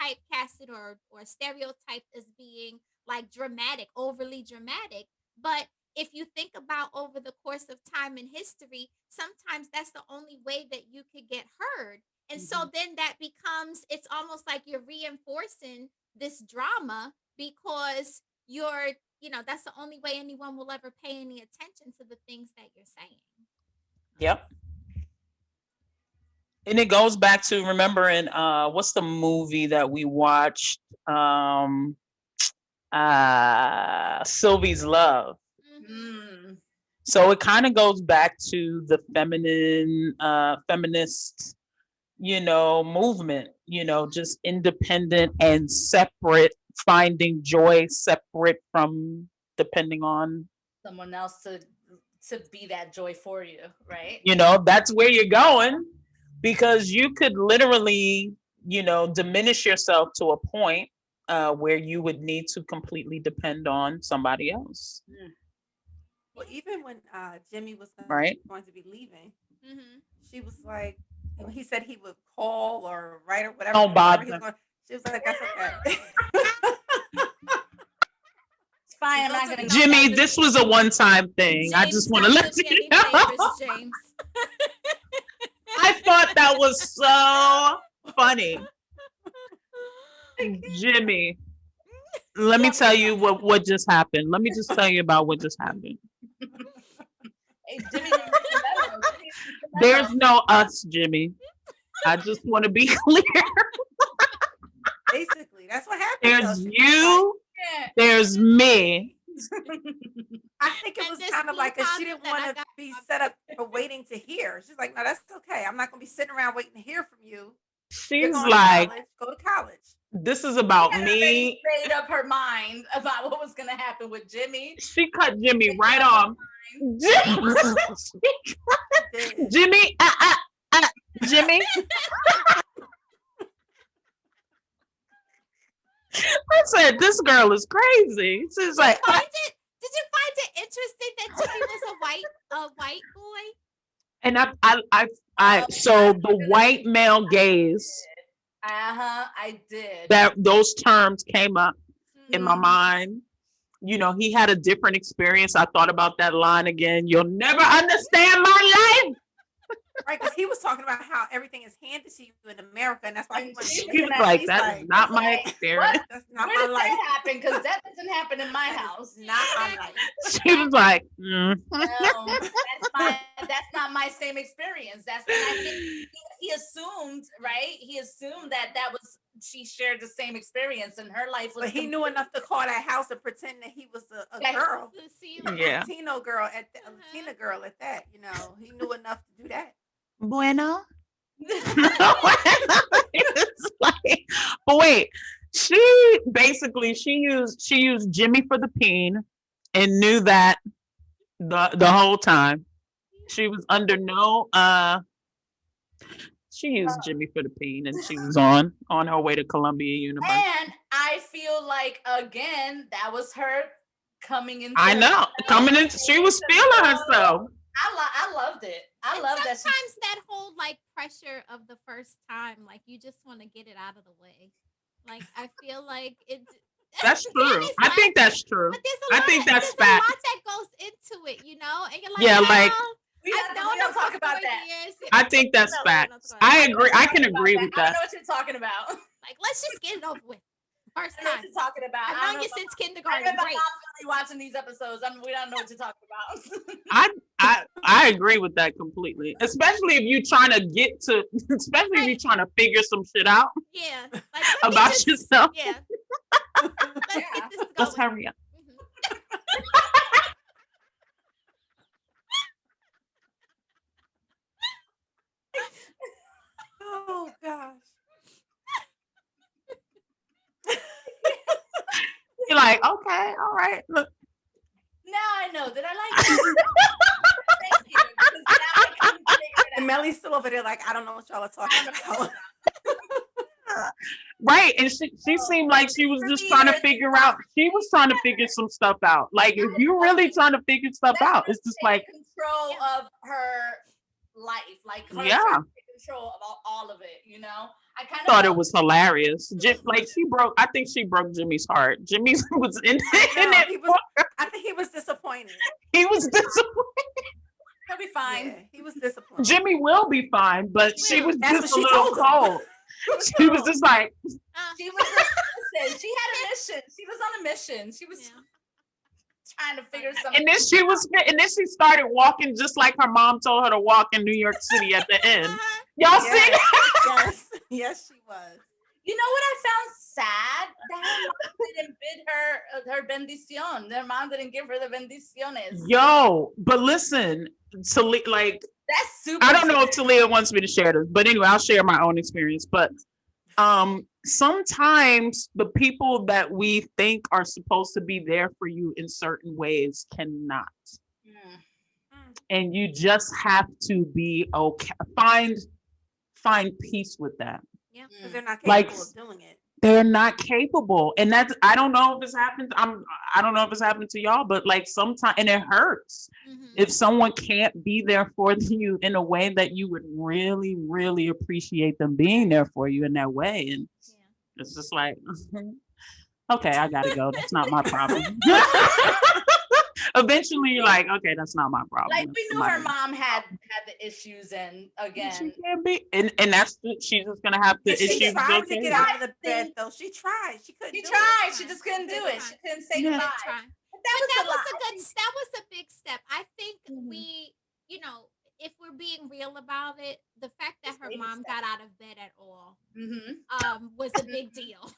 [SPEAKER 2] typecasted or stereotyped as being like dramatic, overly dramatic. But if you think about over the course of time in history, sometimes that's the only way that you could get heard. And so then that becomes, it's almost like you're reinforcing this drama, because you're, that's the only way anyone will ever pay any attention to the things that you're saying.
[SPEAKER 1] Yep. And it goes back to remembering what's the movie that we watched? Sylvie's Love. So it kind of goes back to the feminist, movement, just independent and separate, finding joy separate from depending on
[SPEAKER 3] someone else to be that joy for you, right?
[SPEAKER 1] That's where you're going, because you could literally, diminish yourself to a point where you would need to completely depend on somebody else,
[SPEAKER 4] Well, even when Jimmy was
[SPEAKER 1] right?
[SPEAKER 4] going to be leaving,
[SPEAKER 2] Mm-hmm.
[SPEAKER 4] she was like, when he said he would call or write or whatever,
[SPEAKER 1] Don't
[SPEAKER 4] whenever he's
[SPEAKER 1] bother.
[SPEAKER 4] going, she was like, that's okay.
[SPEAKER 3] It's fine. I'm not gonna.
[SPEAKER 1] Jimmy, this was a one-time thing. I just want to let you
[SPEAKER 2] any
[SPEAKER 1] know.
[SPEAKER 2] favors, James.
[SPEAKER 1] I thought that was so funny. Jimmy, let me tell you what just happened. Let me just tell you about what just happened.
[SPEAKER 3] Hey, Jimmy didn't read the memo.
[SPEAKER 1] There's no us, Jimmy. I just want to be clear.
[SPEAKER 4] Basically, that's what happened.
[SPEAKER 1] There's
[SPEAKER 4] though.
[SPEAKER 1] you,
[SPEAKER 3] Yeah.
[SPEAKER 1] there's me.
[SPEAKER 4] I think it
[SPEAKER 2] And
[SPEAKER 4] was
[SPEAKER 2] this
[SPEAKER 4] kind of
[SPEAKER 2] blue
[SPEAKER 4] like, 'cause she
[SPEAKER 2] closet
[SPEAKER 4] didn't
[SPEAKER 2] that I
[SPEAKER 4] want to
[SPEAKER 2] got
[SPEAKER 4] be
[SPEAKER 2] from-
[SPEAKER 4] set up for waiting to hear. She's like, no, that's okay. I'm not going to be sitting around waiting to hear from you. You're
[SPEAKER 1] She's
[SPEAKER 4] going
[SPEAKER 1] like,
[SPEAKER 4] to college. Go to college.
[SPEAKER 1] this is about
[SPEAKER 3] She had already
[SPEAKER 1] me.
[SPEAKER 3] made up her mind about what was gonna happen with Jimmy.
[SPEAKER 1] She cut Jimmy right off. Jimmy, Jimmy. I said, this girl is crazy. She's like,
[SPEAKER 2] Did you find it interesting that Jimmy was a white boy?
[SPEAKER 1] and so the white male gaze,
[SPEAKER 3] I did.
[SPEAKER 1] that those terms came up in my
[SPEAKER 2] Mhm.
[SPEAKER 1] mind. You know, he had a different experience. I thought about that line again. You'll never understand my life.
[SPEAKER 4] Right, because he was talking about how everything is handed to you in America, and that's why he went to
[SPEAKER 3] She
[SPEAKER 1] He was
[SPEAKER 4] leave.
[SPEAKER 1] like,
[SPEAKER 4] He's
[SPEAKER 1] that is not my
[SPEAKER 3] like,
[SPEAKER 1] experience.
[SPEAKER 4] That's not
[SPEAKER 3] Where
[SPEAKER 4] my
[SPEAKER 3] did
[SPEAKER 4] life.
[SPEAKER 3] that happen? Because that doesn't happen in my
[SPEAKER 4] That is
[SPEAKER 3] house.
[SPEAKER 4] not my life.
[SPEAKER 1] She was like,
[SPEAKER 3] No, that's not my same experience. That's when I think he assumed, right? He assumed that she shared the same experience, and her life was.
[SPEAKER 4] But he knew enough to call that house and pretend that he was a
[SPEAKER 3] Yeah.
[SPEAKER 4] girl,
[SPEAKER 2] To see,
[SPEAKER 1] yeah.
[SPEAKER 4] Latino girl at a Latina girl at that. You know, he knew enough to do that.
[SPEAKER 1] Bueno. It's like, but wait, she used Jimmy for the peen and knew that the whole time. She was under no she used Jimmy for the peen, and she was on her way to Columbia University.
[SPEAKER 3] And I feel like again that was her coming into.
[SPEAKER 1] I know, coming in, she was feeling herself.
[SPEAKER 3] I loved it. I love that.
[SPEAKER 2] Sometimes that whole like pressure of the first time, like you just want to get it out of the way. Like I feel like it's.
[SPEAKER 1] That's true. I think that's true.
[SPEAKER 2] But there's
[SPEAKER 1] I think that's
[SPEAKER 2] there's a lot
[SPEAKER 1] fact.
[SPEAKER 2] that goes into it, you know, and you're like,
[SPEAKER 1] Yeah, like,
[SPEAKER 3] We
[SPEAKER 2] I've known
[SPEAKER 3] don't
[SPEAKER 2] him
[SPEAKER 3] talk
[SPEAKER 2] for
[SPEAKER 3] about
[SPEAKER 2] 4
[SPEAKER 3] that.
[SPEAKER 2] years.
[SPEAKER 1] I think that's
[SPEAKER 2] No,
[SPEAKER 1] fact.
[SPEAKER 2] no, no, no.
[SPEAKER 1] I agree. I can
[SPEAKER 3] Talking about
[SPEAKER 1] agree
[SPEAKER 3] that.
[SPEAKER 1] with
[SPEAKER 3] I don't
[SPEAKER 1] that.
[SPEAKER 3] know what you're talking about.
[SPEAKER 2] Like, let's just get it over with. First
[SPEAKER 3] I know what
[SPEAKER 2] time.
[SPEAKER 3] you're talking about.
[SPEAKER 2] I've
[SPEAKER 3] I don't
[SPEAKER 2] known you
[SPEAKER 3] know
[SPEAKER 2] since
[SPEAKER 3] if
[SPEAKER 2] kindergarten.
[SPEAKER 3] my
[SPEAKER 2] Great.
[SPEAKER 3] mom's really watching these episodes. We don't know what you're talking about.
[SPEAKER 1] I agree with that completely. Especially if you're trying to especially if you're trying to figure some shit out
[SPEAKER 2] Yeah. Like, let me
[SPEAKER 1] about
[SPEAKER 2] just-
[SPEAKER 1] yourself.
[SPEAKER 2] Yeah. Let's
[SPEAKER 3] Yeah.
[SPEAKER 2] get this going.
[SPEAKER 1] Let's hurry up.
[SPEAKER 4] Oh gosh.
[SPEAKER 1] You're like, okay, all right. Look,
[SPEAKER 3] Now I know that I like it. Thank you. Because now I can figure it
[SPEAKER 4] And
[SPEAKER 3] out.
[SPEAKER 4] Melly's still over there like, I don't know what y'all are talking about.
[SPEAKER 1] right. And she seemed like she was just trying to figure out. She was trying to figure some stuff out. Like, if you're really trying to figure stuff out, it's just like,
[SPEAKER 3] Control of her life. Like, her
[SPEAKER 1] Yeah.
[SPEAKER 3] trying to take control of all of it, you know? I kind of
[SPEAKER 1] thought it was hilarious. Like, I think she broke Jimmy's heart. Jimmy was in
[SPEAKER 4] No,
[SPEAKER 1] it.
[SPEAKER 4] I think he was disappointed.
[SPEAKER 1] He was disappointed.
[SPEAKER 3] He'll be fine.
[SPEAKER 4] Yeah, he was disappointed.
[SPEAKER 1] Jimmy will be fine, but she was
[SPEAKER 4] That's
[SPEAKER 1] just a
[SPEAKER 4] what she
[SPEAKER 1] little
[SPEAKER 4] told him.
[SPEAKER 1] cold. She was just like,
[SPEAKER 3] She was listen, she had a mission. She was on a mission. She was
[SPEAKER 2] Yeah.
[SPEAKER 3] trying to figure something.
[SPEAKER 1] and then she started walking just like her mom told her to walk in New York City at the end. Y'all see
[SPEAKER 4] Yes,
[SPEAKER 1] that?
[SPEAKER 4] yes, she was.
[SPEAKER 3] You know what I found sad? That her mom didn't bid her bendición. Their mom didn't give her the bendiciones.
[SPEAKER 1] Yo, but listen, like,
[SPEAKER 3] That's super.
[SPEAKER 1] I don't know if Talia wants me to share this, but anyway, I'll share my own experience. But sometimes the people that we think are supposed to be there for you in certain ways cannot. And you just have to be okay. Find peace with that.
[SPEAKER 2] Yeah.
[SPEAKER 4] Because they're not
[SPEAKER 1] Like-
[SPEAKER 4] capable of doing it.
[SPEAKER 1] they're not capable, and that's, I don't know if this happens. I don't know if it's happened to y'all, but like sometimes, and it hurts if someone can't be there for you in a way that you would really, really appreciate them being there for you in that way, and it's just like, okay, I gotta go. That's not my problem. Eventually, you're like, okay, that's not my problem.
[SPEAKER 3] Like we knew her mom had the issues, and again,
[SPEAKER 1] she can't be, and that's she's just gonna have the issues.
[SPEAKER 4] She tried
[SPEAKER 1] okay.
[SPEAKER 4] to get out of the bed though. She tried. She couldn't.
[SPEAKER 3] She
[SPEAKER 4] do
[SPEAKER 3] tried.
[SPEAKER 4] it.
[SPEAKER 3] She just couldn't do it. She couldn't say
[SPEAKER 1] Yeah.
[SPEAKER 3] goodbye.
[SPEAKER 2] But
[SPEAKER 3] That
[SPEAKER 2] was a big step. I think we, you know, if we're being real about it, the fact that her mom got out of bed at all was a big deal.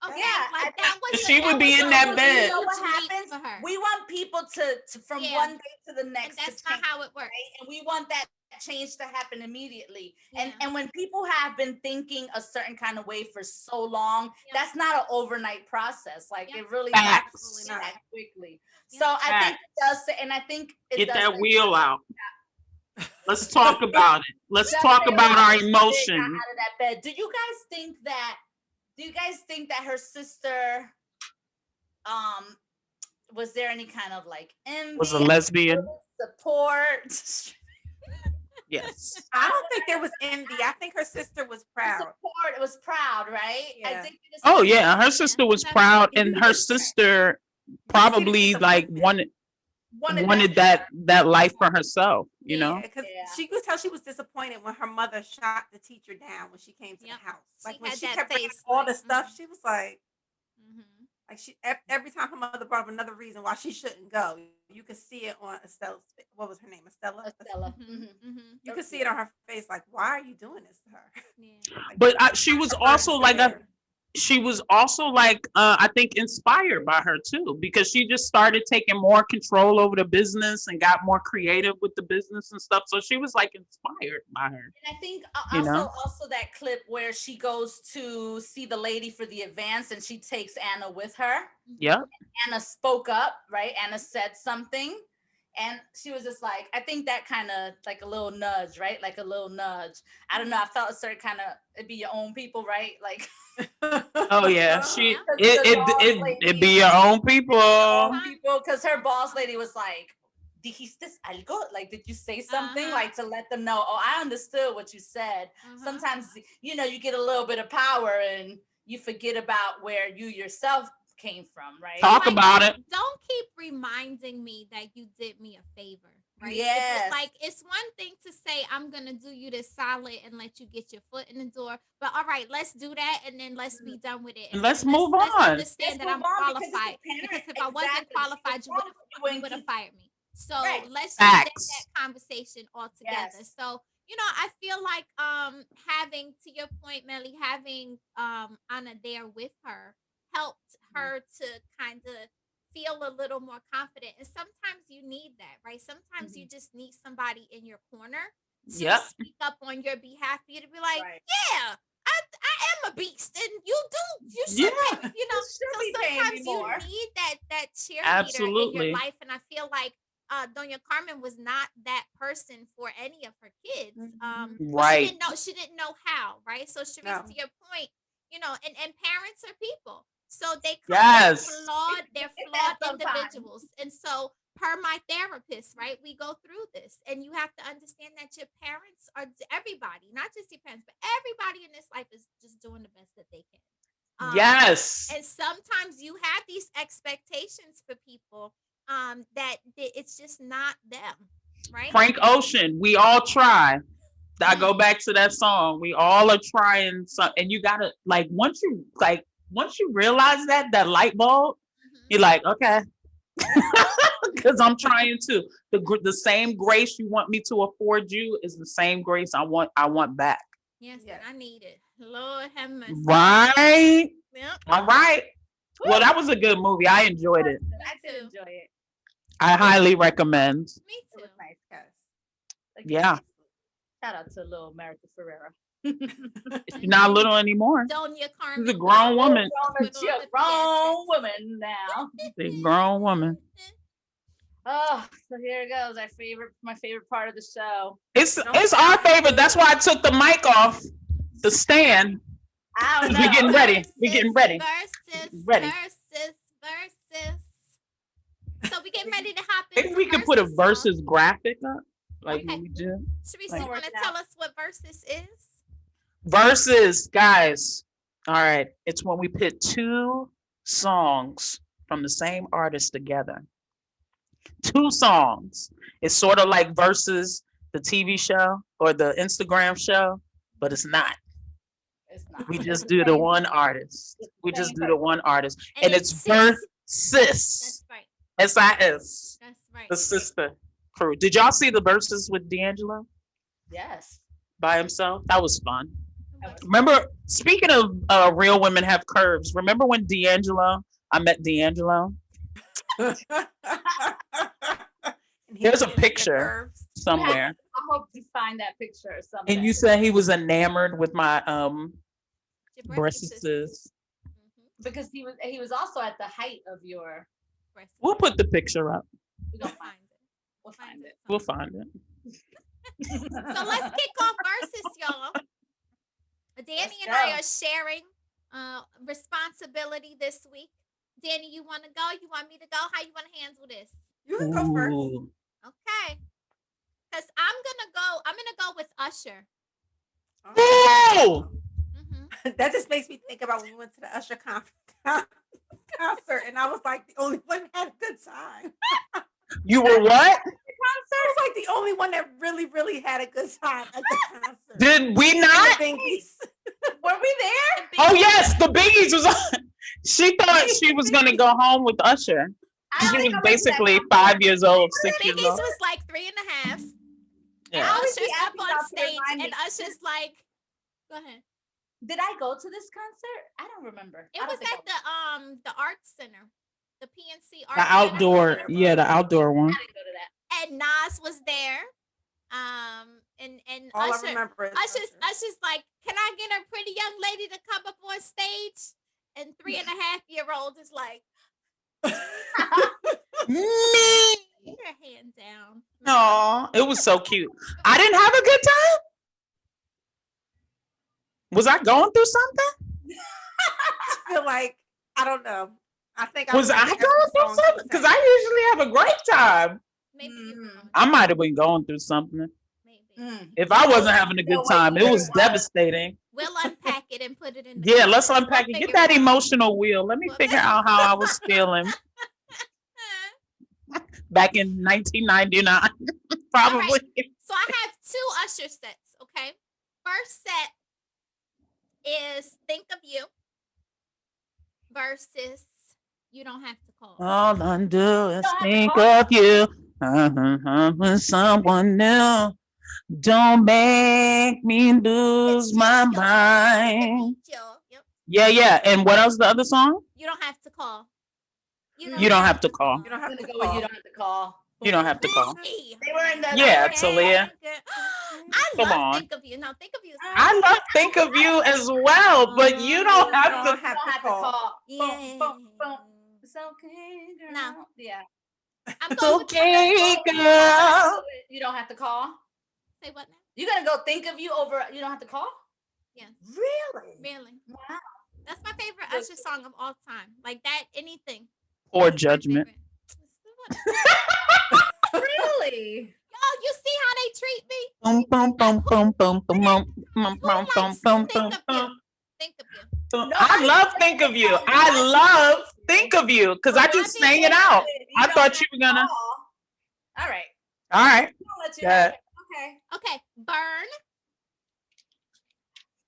[SPEAKER 2] Okay,
[SPEAKER 3] Yeah,
[SPEAKER 2] like that was.
[SPEAKER 1] She would be in that bed.
[SPEAKER 3] You know what happens?
[SPEAKER 2] For her.
[SPEAKER 3] We want people to from one day to the next.
[SPEAKER 2] And that's
[SPEAKER 3] to
[SPEAKER 2] not
[SPEAKER 3] change,
[SPEAKER 2] how it works.
[SPEAKER 3] right? And we want that change to happen immediately.
[SPEAKER 2] Yeah.
[SPEAKER 3] And when people have been thinking a certain kind of way for so long, that's not an overnight process. Like it really happens that quickly. So I think it does, and I think it
[SPEAKER 1] get
[SPEAKER 3] does
[SPEAKER 1] that wheel out. Let's talk about it. Let's talk about our emotions.
[SPEAKER 3] Out of that bed. Do you guys think that her sister, was there any kind of like envy,
[SPEAKER 1] Was a lesbian?
[SPEAKER 3] support?
[SPEAKER 1] Yes.
[SPEAKER 4] I don't think there was envy. I think her sister was proud.
[SPEAKER 3] Support. It was proud, right?
[SPEAKER 4] Yeah.
[SPEAKER 3] I think
[SPEAKER 1] Oh yeah, her sister was proud, and her sister probably like wanted that life for herself, you know.
[SPEAKER 4] Because she could tell she was disappointed when her mother shot the teacher down when she came to the house. Like when she kept bringing all the stuff, she was like, like she every time her mother brought up another reason why she shouldn't go, you could see it on Estella's. What was her name? Estella. You could see it on her face, like, why are you doing this to her?
[SPEAKER 2] Yeah.
[SPEAKER 4] Like,
[SPEAKER 1] But she was also like I think inspired by her too, because she just started taking more control over the business and got more creative with the business and stuff. So she was like inspired by her.
[SPEAKER 3] And I think also that clip where she goes to see the lady for the advance and she takes Anna with her.
[SPEAKER 1] Yeah.
[SPEAKER 3] Anna spoke up, right? Anna said something. And she was just like, I think that kind of like a little nudge, right? Like a little nudge. I don't know. I felt a certain kind of, it'd be your own people, right? Like,
[SPEAKER 1] oh yeah, it'd be your own people.
[SPEAKER 3] Because her boss lady was like, dijiste algo? Like, did you say something? Like to let them know, oh, I understood what you said. Sometimes, you know, you get a little bit of power and you forget about where you yourself came from, right?
[SPEAKER 1] Talk about it.
[SPEAKER 2] Don't keep reminding me that you did me a favor, right?
[SPEAKER 3] Yes.
[SPEAKER 2] Like it's one thing to say I'm gonna do you this solid and let you get your foot in the door, but all right, let's do that and then let's be done with it.
[SPEAKER 1] And let's move
[SPEAKER 2] Let's
[SPEAKER 1] on.
[SPEAKER 2] Understand that I'm qualified because if I wasn't qualified, you would have fired me. So let's just end that conversation altogether.
[SPEAKER 3] Yes.
[SPEAKER 2] So you know, I feel like having, to your point, Melly, having Anna there with her helped her to kind of feel a little more confident. And sometimes you need that, right? Sometimes you just need somebody in your corner to speak up on your behalf for you to be like, yeah, I am a beast and you should pay me, you know. So sometimes you need that cheerleader in your life. And I feel like Doña Carmen was not that person for any of her kids.
[SPEAKER 1] Right.
[SPEAKER 2] She didn't know how, right? So Sharice, to your point, you know, and parents are people. So they they're flawed individuals. And so per my therapist, right, we go through this and you have to understand that your parents are everybody, not just your parents, but everybody in this life is just doing the best that they can.
[SPEAKER 1] Yes.
[SPEAKER 2] And sometimes you have these expectations for people that it's just not them, right?
[SPEAKER 1] Frank Ocean, we all try. I go back to that song. We all are trying something, and you gotta once you realize that light bulb, you're like, okay, because I'm trying to. The same grace you want me to afford you is the same grace I want back.
[SPEAKER 2] Yes, and I need it. Lord have mercy.
[SPEAKER 1] Right.
[SPEAKER 2] Yep.
[SPEAKER 1] All right. Well, that was a good movie. I enjoyed it.
[SPEAKER 3] I did enjoy it.
[SPEAKER 1] I highly recommend.
[SPEAKER 2] Me too.
[SPEAKER 3] It was nice, guys.
[SPEAKER 1] Yeah.
[SPEAKER 3] Shout out to little America Ferrera.
[SPEAKER 1] She's not little anymore.
[SPEAKER 2] Doña Carmen.
[SPEAKER 1] She's a grown woman.
[SPEAKER 3] She's a grown woman now.
[SPEAKER 1] She's a grown woman.
[SPEAKER 3] Oh, so here it goes. My favorite part of the show.
[SPEAKER 1] It's our favorite. That's why I took the mic off the stand.
[SPEAKER 3] I don't know.
[SPEAKER 1] We getting ready. We getting ready.
[SPEAKER 2] Versus.
[SPEAKER 1] Ready.
[SPEAKER 2] So we getting ready to hop
[SPEAKER 1] Maybe
[SPEAKER 2] into
[SPEAKER 1] we could put a
[SPEAKER 2] song.
[SPEAKER 1] versus graphic up, like
[SPEAKER 2] Okay.
[SPEAKER 1] we did.
[SPEAKER 2] Sharice,
[SPEAKER 1] Like-
[SPEAKER 2] you want to tell us what versus is?
[SPEAKER 1] Versus, guys. All right, it's when we put two songs from the same artist together. Two songs. It's sort of like versus the TV show or the Instagram show, but it's not.
[SPEAKER 3] It's not.
[SPEAKER 1] We just do the one artist. We just do the one artist, and it's
[SPEAKER 2] sis.
[SPEAKER 1] versus
[SPEAKER 2] That's right.
[SPEAKER 1] SIS,
[SPEAKER 2] That's right.
[SPEAKER 1] the sister crew. Did y'all see the verses with D'Angelo
[SPEAKER 3] Yes.
[SPEAKER 1] by himself? That was fun.
[SPEAKER 2] Okay.
[SPEAKER 1] Remember, speaking of real women have curves, remember when I met D'Angelo? There's a picture somewhere.
[SPEAKER 3] I hope you find that picture or something.
[SPEAKER 1] And you said he was enamored with my
[SPEAKER 2] Your
[SPEAKER 1] breasts.
[SPEAKER 2] Mhm.
[SPEAKER 3] because he was also at the height of your.
[SPEAKER 2] Breasts.
[SPEAKER 1] We'll put the picture up.
[SPEAKER 3] We're
[SPEAKER 2] We'll
[SPEAKER 3] gonna find
[SPEAKER 2] find it.
[SPEAKER 3] We'll find it.
[SPEAKER 1] We'll find it.
[SPEAKER 2] So let's kick off versus, y'all. Danny and I are sharing responsibility this week. Danny, you want to go? You want me to go? How you want to handle this?
[SPEAKER 4] You can go first.
[SPEAKER 1] Ooh.
[SPEAKER 2] Okay. Because I'm gonna go with Usher.
[SPEAKER 1] Ooh!
[SPEAKER 2] Mm-hmm.
[SPEAKER 4] That just makes me think about when we went to the Usher concert, and I was like the only one that had a good time.
[SPEAKER 1] You were what?
[SPEAKER 4] I was like the only one that really, really had a good time at the concert.
[SPEAKER 1] Did we
[SPEAKER 4] And
[SPEAKER 1] not?
[SPEAKER 4] the Bingies.
[SPEAKER 3] Were we there?
[SPEAKER 1] Oh yes, the Biggies was on. She thought she was gonna go home with Usher.
[SPEAKER 3] I
[SPEAKER 1] She
[SPEAKER 3] think
[SPEAKER 1] was
[SPEAKER 3] I went to that
[SPEAKER 1] basically
[SPEAKER 3] concert.
[SPEAKER 1] 5 years old, 6 years
[SPEAKER 2] Biggies
[SPEAKER 1] old.
[SPEAKER 2] was like 3.5. And
[SPEAKER 1] Yeah.
[SPEAKER 3] always be
[SPEAKER 2] Usher's up
[SPEAKER 3] asking
[SPEAKER 2] on
[SPEAKER 3] y'all to
[SPEAKER 2] stage,
[SPEAKER 3] remind
[SPEAKER 2] and
[SPEAKER 3] me.
[SPEAKER 2] Usher's like, go ahead.
[SPEAKER 3] Did I go to this concert? I don't remember.
[SPEAKER 2] It
[SPEAKER 3] I don't
[SPEAKER 2] was
[SPEAKER 3] think I
[SPEAKER 2] at the Arts Center, the PNC Arts
[SPEAKER 1] The
[SPEAKER 2] Center.
[SPEAKER 1] outdoor, yeah, the outdoor one.
[SPEAKER 3] I didn't go to that.
[SPEAKER 2] And Nas was there. And
[SPEAKER 4] All I
[SPEAKER 2] Usher,
[SPEAKER 4] remember is
[SPEAKER 2] Usher's like, can I get a pretty young lady to come up on stage? And 3.5-year-old is like,
[SPEAKER 1] Me.
[SPEAKER 2] put your hand down.
[SPEAKER 1] Aw, it was so cute. I didn't have a good time. Was I going through something?
[SPEAKER 4] I feel like I don't know. I think
[SPEAKER 1] Was I going through something? Because I usually have a great time.
[SPEAKER 2] Maybe you were going
[SPEAKER 1] I might have been going through something.
[SPEAKER 2] maybe.
[SPEAKER 1] If I wasn't having a good time, it was devastating.
[SPEAKER 2] We'll unpack it and put it in the
[SPEAKER 1] Yeah, let's
[SPEAKER 2] comments.
[SPEAKER 1] unpack
[SPEAKER 2] We'll
[SPEAKER 1] it. Get
[SPEAKER 2] figure
[SPEAKER 1] that
[SPEAKER 2] it out.
[SPEAKER 1] emotional wheel. Let me
[SPEAKER 2] We'll
[SPEAKER 1] figure
[SPEAKER 2] figure
[SPEAKER 1] out how I was feeling back in 1999. Probably.
[SPEAKER 2] So I have 2 Usher sets, okay? First set is Think of You versus You Don't Have to Call.
[SPEAKER 1] All I do is
[SPEAKER 3] Don't have to
[SPEAKER 1] think
[SPEAKER 3] call.
[SPEAKER 1] of you. With someone new. Don't make me lose my mind.
[SPEAKER 2] Yep.
[SPEAKER 1] Yeah. And what else? The other song?
[SPEAKER 2] You don't have to call.
[SPEAKER 1] You don't have to call.
[SPEAKER 4] You don't
[SPEAKER 3] I'm
[SPEAKER 4] have to
[SPEAKER 3] gonna go with
[SPEAKER 4] call.
[SPEAKER 3] you don't have to call.
[SPEAKER 1] You don't have to call.
[SPEAKER 2] Hey.
[SPEAKER 3] They were in the
[SPEAKER 1] Yeah,
[SPEAKER 3] they were-
[SPEAKER 1] Talia.
[SPEAKER 2] I
[SPEAKER 1] Come
[SPEAKER 2] love
[SPEAKER 1] on.
[SPEAKER 2] Think of You. No, Think of You. Is
[SPEAKER 1] I love Think of You as well, but you don't have
[SPEAKER 4] You
[SPEAKER 1] to.
[SPEAKER 4] don't
[SPEAKER 3] You don't have to call.
[SPEAKER 2] Yeah.
[SPEAKER 3] Boom, boom. It's okay, girl.
[SPEAKER 2] No.
[SPEAKER 3] Yeah.
[SPEAKER 2] I'm
[SPEAKER 1] It's
[SPEAKER 2] going with
[SPEAKER 1] okay, girl.
[SPEAKER 3] You don't have to call.
[SPEAKER 2] Say what now?
[SPEAKER 3] You're gonna go Think of You over You Don't Have to Call?
[SPEAKER 2] Yes.
[SPEAKER 3] Really?
[SPEAKER 2] Really.
[SPEAKER 3] Wow.
[SPEAKER 2] That's my favorite Usher song of all time. Like that, anything.
[SPEAKER 1] Poor
[SPEAKER 2] That's my
[SPEAKER 1] judgment.
[SPEAKER 2] favorite. What-
[SPEAKER 3] Really?
[SPEAKER 2] Oh, you see how they treat me?
[SPEAKER 1] Boom, boom, boom, boom, boom, boom, boom, boom,
[SPEAKER 2] Who
[SPEAKER 1] boom,
[SPEAKER 2] likes
[SPEAKER 1] boom, boom,
[SPEAKER 2] Think
[SPEAKER 1] boom,
[SPEAKER 2] of You?
[SPEAKER 1] boom.
[SPEAKER 2] Think of You.
[SPEAKER 1] I love Think of You. I love Think of You because I just sang it out. I thought you were gonna.
[SPEAKER 3] All right.
[SPEAKER 1] All right.
[SPEAKER 3] I'll let you
[SPEAKER 1] Yeah.
[SPEAKER 3] have it. Okay.
[SPEAKER 2] Okay, Burn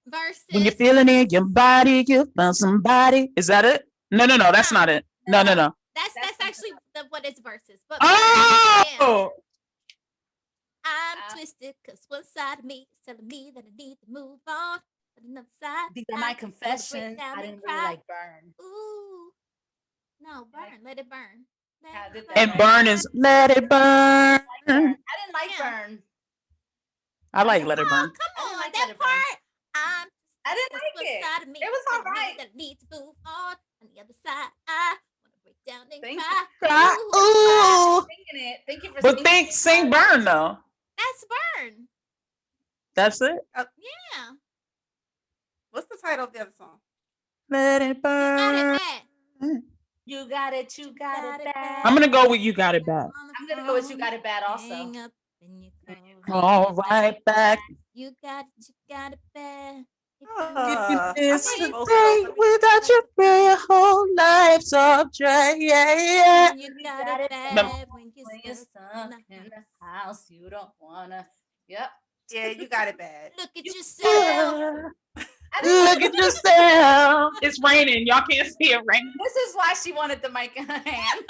[SPEAKER 2] versus.
[SPEAKER 1] When you're feeling in your body, you found somebody. Is that it? No, that's not it. No.
[SPEAKER 2] That's actually what it's versus. But
[SPEAKER 1] Oh.
[SPEAKER 2] yeah. I'm twisted because one side of me is telling me that I need to move on. But another side.
[SPEAKER 3] These are
[SPEAKER 2] I
[SPEAKER 3] my
[SPEAKER 2] wanna break
[SPEAKER 3] confessions.
[SPEAKER 2] down
[SPEAKER 3] I
[SPEAKER 2] and
[SPEAKER 3] didn't really
[SPEAKER 2] cry.
[SPEAKER 3] like Burn.
[SPEAKER 2] Ooh. No, burn. Let it burn. Let
[SPEAKER 3] Yeah, I
[SPEAKER 2] it
[SPEAKER 3] did that
[SPEAKER 1] And
[SPEAKER 3] right.
[SPEAKER 1] burn is let it burn.
[SPEAKER 3] I didn't like
[SPEAKER 2] Yeah.
[SPEAKER 3] Burn.
[SPEAKER 1] I like let it
[SPEAKER 2] Oh,
[SPEAKER 1] burn.
[SPEAKER 2] come
[SPEAKER 3] I didn't
[SPEAKER 2] on.
[SPEAKER 3] like
[SPEAKER 2] that
[SPEAKER 3] Let It Burn.
[SPEAKER 2] part.
[SPEAKER 3] I didn't
[SPEAKER 2] This
[SPEAKER 3] like
[SPEAKER 2] one
[SPEAKER 3] it.
[SPEAKER 2] side of me
[SPEAKER 3] It was
[SPEAKER 2] telling me
[SPEAKER 3] alright.
[SPEAKER 2] that I need to move on. On the other side, I want to break down and
[SPEAKER 3] Thank
[SPEAKER 2] cry.
[SPEAKER 1] Cry.
[SPEAKER 2] Ooh.
[SPEAKER 1] Ooh.
[SPEAKER 3] Singing it. Thank you for
[SPEAKER 1] But sing burn though.
[SPEAKER 2] That's burn.
[SPEAKER 1] That's it.
[SPEAKER 2] Yeah.
[SPEAKER 4] What's the the title of the other song?
[SPEAKER 1] Let it
[SPEAKER 2] You got it
[SPEAKER 1] burn.
[SPEAKER 2] bad.
[SPEAKER 3] You got it bad.
[SPEAKER 1] I'm gonna go with you got it bad.
[SPEAKER 3] I'm gonna go with you got it bad also.
[SPEAKER 2] Hang up and you
[SPEAKER 1] All right back.
[SPEAKER 2] You got it bad.
[SPEAKER 4] I
[SPEAKER 1] This
[SPEAKER 4] think both of
[SPEAKER 1] day
[SPEAKER 4] those.
[SPEAKER 1] without you, pray your whole life's off track. Yeah.
[SPEAKER 2] You got it
[SPEAKER 1] Mem-
[SPEAKER 2] bad when
[SPEAKER 3] When
[SPEAKER 2] you're
[SPEAKER 3] you're
[SPEAKER 2] stuck
[SPEAKER 3] stuck in the house, you don't wanna. Yep.
[SPEAKER 4] Yeah, you got it bad.
[SPEAKER 2] Look at yourself.
[SPEAKER 1] Look at yourself. It's raining. Y'all can't see it raining.
[SPEAKER 3] This is why she wanted the mic in her hand.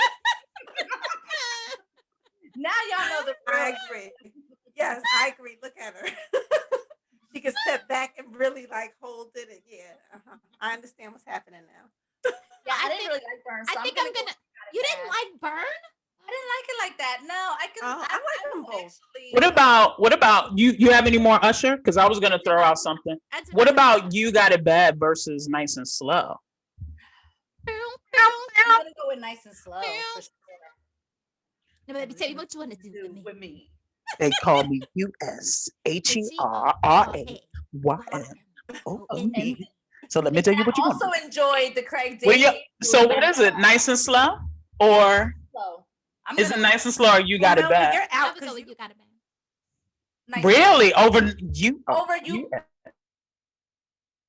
[SPEAKER 3] Now y'all know the
[SPEAKER 4] I
[SPEAKER 3] real.
[SPEAKER 4] agree. Yes, I agree. Look at her. She can step back and really like hold it. And yeah, I understand what's happening now.
[SPEAKER 3] Yeah, I
[SPEAKER 2] I
[SPEAKER 3] didn't
[SPEAKER 2] think-
[SPEAKER 3] really like Burn.
[SPEAKER 2] I think I'm gonna. You didn't like Burn?
[SPEAKER 3] I didn't like it like that. No, I can.
[SPEAKER 4] Oh, I like them both.
[SPEAKER 3] Actually,
[SPEAKER 1] What about you? You have any more Usher? Because I was gonna throw out something. What about You Got It Bad versus Nice and Slow?
[SPEAKER 3] I'm gonna go with Nice and Slow for sure.
[SPEAKER 2] No, let me tell you what you want to do with me.
[SPEAKER 3] With me.
[SPEAKER 1] They call me USHERRAYMONE. So let me tell you what you
[SPEAKER 3] I
[SPEAKER 1] want.
[SPEAKER 3] also enjoyed the Craig
[SPEAKER 1] Well,
[SPEAKER 3] David.
[SPEAKER 1] so what is it? Nice and Slow, or
[SPEAKER 3] Slow. I'm
[SPEAKER 1] is it
[SPEAKER 3] gonna
[SPEAKER 1] Nice and Slow, or You Got It
[SPEAKER 4] Melly,
[SPEAKER 1] Bad?
[SPEAKER 4] You're
[SPEAKER 2] I
[SPEAKER 4] out
[SPEAKER 2] would go
[SPEAKER 4] because
[SPEAKER 2] with you got it bad.
[SPEAKER 3] Nice
[SPEAKER 1] Really? Over you?
[SPEAKER 3] Over you?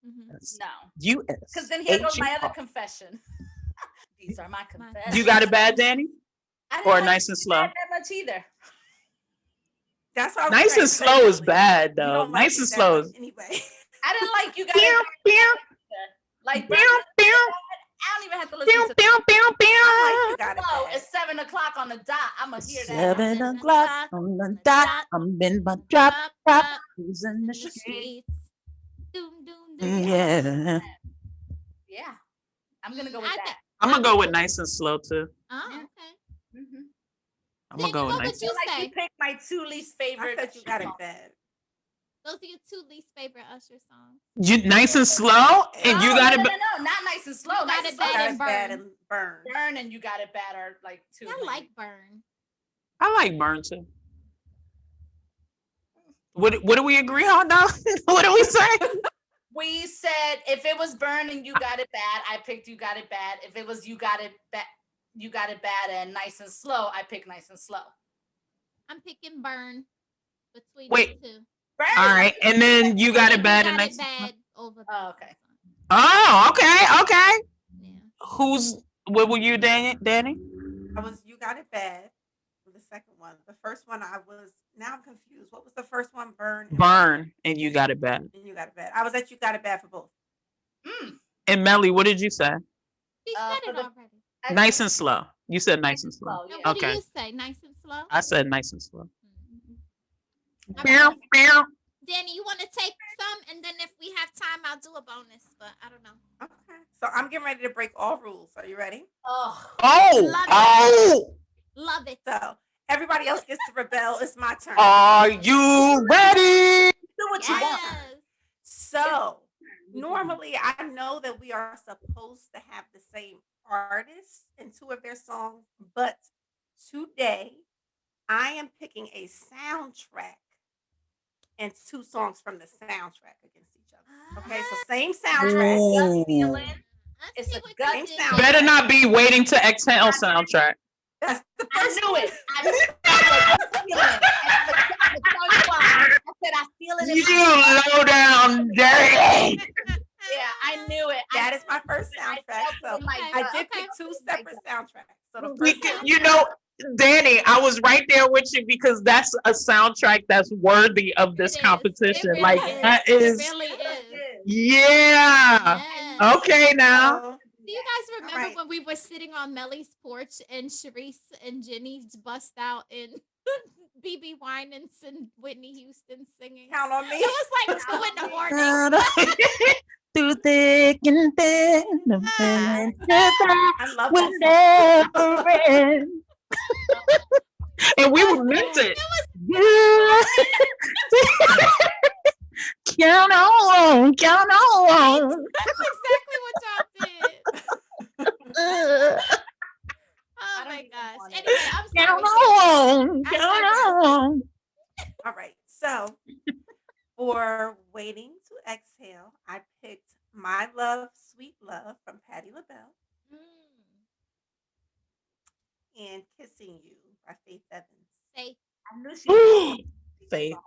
[SPEAKER 2] Mhm.
[SPEAKER 3] No,
[SPEAKER 1] US.
[SPEAKER 3] because then here goes my other confession. These are my confessions.
[SPEAKER 1] You Got It Bad, Danny?
[SPEAKER 3] I didn't
[SPEAKER 1] Or
[SPEAKER 3] like
[SPEAKER 1] Nice and Slow?
[SPEAKER 3] that much either.
[SPEAKER 4] that's what I was
[SPEAKER 1] Nice
[SPEAKER 4] trying
[SPEAKER 1] and
[SPEAKER 4] to say,
[SPEAKER 1] Slow is
[SPEAKER 4] Melly.
[SPEAKER 1] bad
[SPEAKER 4] You
[SPEAKER 1] though.
[SPEAKER 4] don't like
[SPEAKER 1] Nice
[SPEAKER 4] it
[SPEAKER 1] and
[SPEAKER 4] that
[SPEAKER 1] Slow
[SPEAKER 4] much
[SPEAKER 1] is.
[SPEAKER 3] I
[SPEAKER 4] anyway.
[SPEAKER 3] didn't like you got
[SPEAKER 1] Pew,
[SPEAKER 3] it.
[SPEAKER 1] pew,
[SPEAKER 3] Like
[SPEAKER 1] pew,
[SPEAKER 3] Burn,
[SPEAKER 1] pew,
[SPEAKER 3] I don't even have to listen
[SPEAKER 1] pew,
[SPEAKER 3] to
[SPEAKER 1] pew, pew,
[SPEAKER 4] I
[SPEAKER 1] pew.
[SPEAKER 4] like you got it
[SPEAKER 3] Slow.
[SPEAKER 4] bad.
[SPEAKER 3] It's 7 o'clock on the dot. I'ma hear that.
[SPEAKER 1] 7 o'clock on the dot. I'm in my drop, drop. Who's in the street?
[SPEAKER 2] Doom, doom, doom.
[SPEAKER 1] Yeah.
[SPEAKER 3] Yeah, I'm gonna go with
[SPEAKER 2] I
[SPEAKER 3] that.
[SPEAKER 1] I'm gonna go with Nice and Slow too.
[SPEAKER 2] Oh,
[SPEAKER 3] Yeah.
[SPEAKER 2] okay.
[SPEAKER 3] Mhm.
[SPEAKER 1] I'm gonna go with
[SPEAKER 2] What
[SPEAKER 1] Nice.
[SPEAKER 2] would
[SPEAKER 3] I feel
[SPEAKER 2] you
[SPEAKER 3] like
[SPEAKER 2] say?
[SPEAKER 3] you picked my 2 least favorite.
[SPEAKER 4] I said you got it bad.
[SPEAKER 2] Those are your 2 least favorite Usher songs.
[SPEAKER 1] You Nice and Slow, and you got it.
[SPEAKER 3] No, not Nice and Slow.
[SPEAKER 2] You Got
[SPEAKER 3] Nice
[SPEAKER 2] It
[SPEAKER 3] and
[SPEAKER 2] Bad
[SPEAKER 3] Slow.
[SPEAKER 4] Got
[SPEAKER 2] and
[SPEAKER 4] it bad
[SPEAKER 2] Burn.
[SPEAKER 4] and burn.
[SPEAKER 3] Burn and You Got It Bad are like 2.
[SPEAKER 2] I like Burn.
[SPEAKER 1] I like Burn too. What do we agree on now? What do we say?
[SPEAKER 3] We said if it was Burn and You Got It Bad, I picked You Got It Bad. If it was You Got It Bad and Nice and Slow, I picked Nice and Slow.
[SPEAKER 2] I'm picking Burn between
[SPEAKER 1] Wait.
[SPEAKER 2] the 2.
[SPEAKER 3] Burn.
[SPEAKER 1] All right, and then You Got It Bad
[SPEAKER 2] You
[SPEAKER 1] and
[SPEAKER 2] Got
[SPEAKER 1] Nice.
[SPEAKER 2] It Bad over.
[SPEAKER 3] Oh, okay.
[SPEAKER 1] Oh, okay.
[SPEAKER 2] Yeah.
[SPEAKER 1] What were you, Danny?
[SPEAKER 4] I was you got it bad for the second one. The first one now I'm confused. What was the first one?
[SPEAKER 1] Burn and You Got It Bad.
[SPEAKER 4] And you got it bad. I was at you got it bad for both.
[SPEAKER 1] And Melly, what did you say?
[SPEAKER 2] He
[SPEAKER 3] Uh,
[SPEAKER 2] said
[SPEAKER 3] for
[SPEAKER 2] it
[SPEAKER 3] the-
[SPEAKER 2] already.
[SPEAKER 1] Nice and Slow. You said Nice and Slow.
[SPEAKER 2] Now,
[SPEAKER 3] yeah.
[SPEAKER 2] what do
[SPEAKER 1] Okay.
[SPEAKER 2] you say? Nice and slow?
[SPEAKER 1] I said Nice and Slow.
[SPEAKER 2] All
[SPEAKER 1] Pew,
[SPEAKER 2] right.
[SPEAKER 1] pew.
[SPEAKER 2] Danny, you want to take some? And then if we have time, I'll do a bonus. But I don't know.
[SPEAKER 4] Okay. So I'm getting ready to break all rules. Are you ready?
[SPEAKER 3] Oh,
[SPEAKER 1] Oh.
[SPEAKER 2] Love it.
[SPEAKER 4] So everybody else gets to rebel. It's my turn.
[SPEAKER 1] Are you ready?
[SPEAKER 3] do what you want.
[SPEAKER 2] Yes.
[SPEAKER 4] So normally I know that we are supposed to have the same artists in 2 of their songs, but today I am picking a soundtrack and 2 songs from the soundtrack against each other. Okay, so same soundtrack.
[SPEAKER 1] Ooh.
[SPEAKER 2] Let's
[SPEAKER 3] It's
[SPEAKER 2] see
[SPEAKER 3] a
[SPEAKER 2] what
[SPEAKER 3] gut
[SPEAKER 2] you did.
[SPEAKER 4] sound.
[SPEAKER 1] Better not be Waiting to Exhale soundtrack.
[SPEAKER 4] That's the
[SPEAKER 3] I
[SPEAKER 4] first
[SPEAKER 3] knew
[SPEAKER 4] one.
[SPEAKER 3] it. I knew it. I feel it. And I'm gonna tell you why. I said I feel it in
[SPEAKER 1] You
[SPEAKER 3] my
[SPEAKER 1] low down dirty.
[SPEAKER 3] Yeah, I knew it.
[SPEAKER 4] That is my first soundtrack. So I did
[SPEAKER 2] Okay.
[SPEAKER 4] pick 2 separate soundtracks. So the
[SPEAKER 1] We
[SPEAKER 4] first
[SPEAKER 1] can-
[SPEAKER 4] one,
[SPEAKER 1] You know, Danny, I was right there with you because that's a soundtrack that's worthy of this
[SPEAKER 2] It is.
[SPEAKER 1] competition.
[SPEAKER 2] It really
[SPEAKER 1] Like
[SPEAKER 2] is.
[SPEAKER 1] that
[SPEAKER 2] It
[SPEAKER 1] is,
[SPEAKER 2] really is.
[SPEAKER 1] yeah.
[SPEAKER 2] Yes.
[SPEAKER 1] Okay, now.
[SPEAKER 4] so
[SPEAKER 2] Do you guys remember
[SPEAKER 4] right.
[SPEAKER 2] when we were sitting on Melly's porch and Sharice and Jenny bust out in BB Winans and Whitney Houston singing?
[SPEAKER 4] count on me.
[SPEAKER 2] It was like 2 in the morning.
[SPEAKER 1] Through thick and thin, the feeling that
[SPEAKER 4] I love
[SPEAKER 1] will
[SPEAKER 4] that
[SPEAKER 1] never end. And we meant it. Count on, count on.
[SPEAKER 2] That's exactly what y'all did. Oh
[SPEAKER 3] I don't
[SPEAKER 2] my
[SPEAKER 3] even
[SPEAKER 2] gosh.
[SPEAKER 3] want it.
[SPEAKER 2] Anyway, I'm sorry.
[SPEAKER 1] Count on,
[SPEAKER 2] I
[SPEAKER 1] count on.
[SPEAKER 4] All right. So for Waiting to Exhale, I picked My Love, Sweet Love from Patti LaBelle, and Kissing You by Faith Evans.
[SPEAKER 2] Faith.
[SPEAKER 3] I knew she was
[SPEAKER 1] Faith.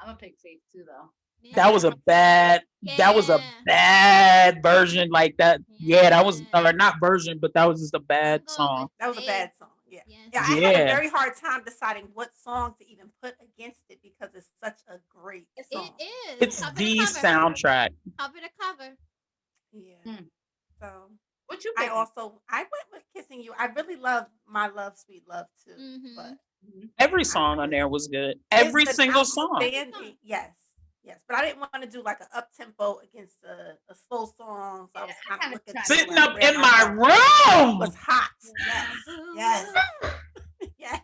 [SPEAKER 3] I'm gonna pick Faith too, though.
[SPEAKER 1] That was a bad. That was a bad version. Like that. Yeah, that was or not version, but that was just a bad song.
[SPEAKER 4] That was a bad song. Yeah.
[SPEAKER 2] Yeah.
[SPEAKER 4] I had a very hard time deciding what song to even put against it because it's such a great song.
[SPEAKER 2] It is.
[SPEAKER 1] It's the soundtrack.
[SPEAKER 2] Cover to cover.
[SPEAKER 4] Yeah. So
[SPEAKER 3] what you?
[SPEAKER 4] I went with Kissing You. I really love My Love, Sweet Love too. But
[SPEAKER 1] every song on there was good. Every single song.
[SPEAKER 4] Yes. Yes, but I didn't want to do like an up tempo against a slow song. So I was kind of looking
[SPEAKER 1] sitting up in my room.
[SPEAKER 4] It was hot. Yes. Yes.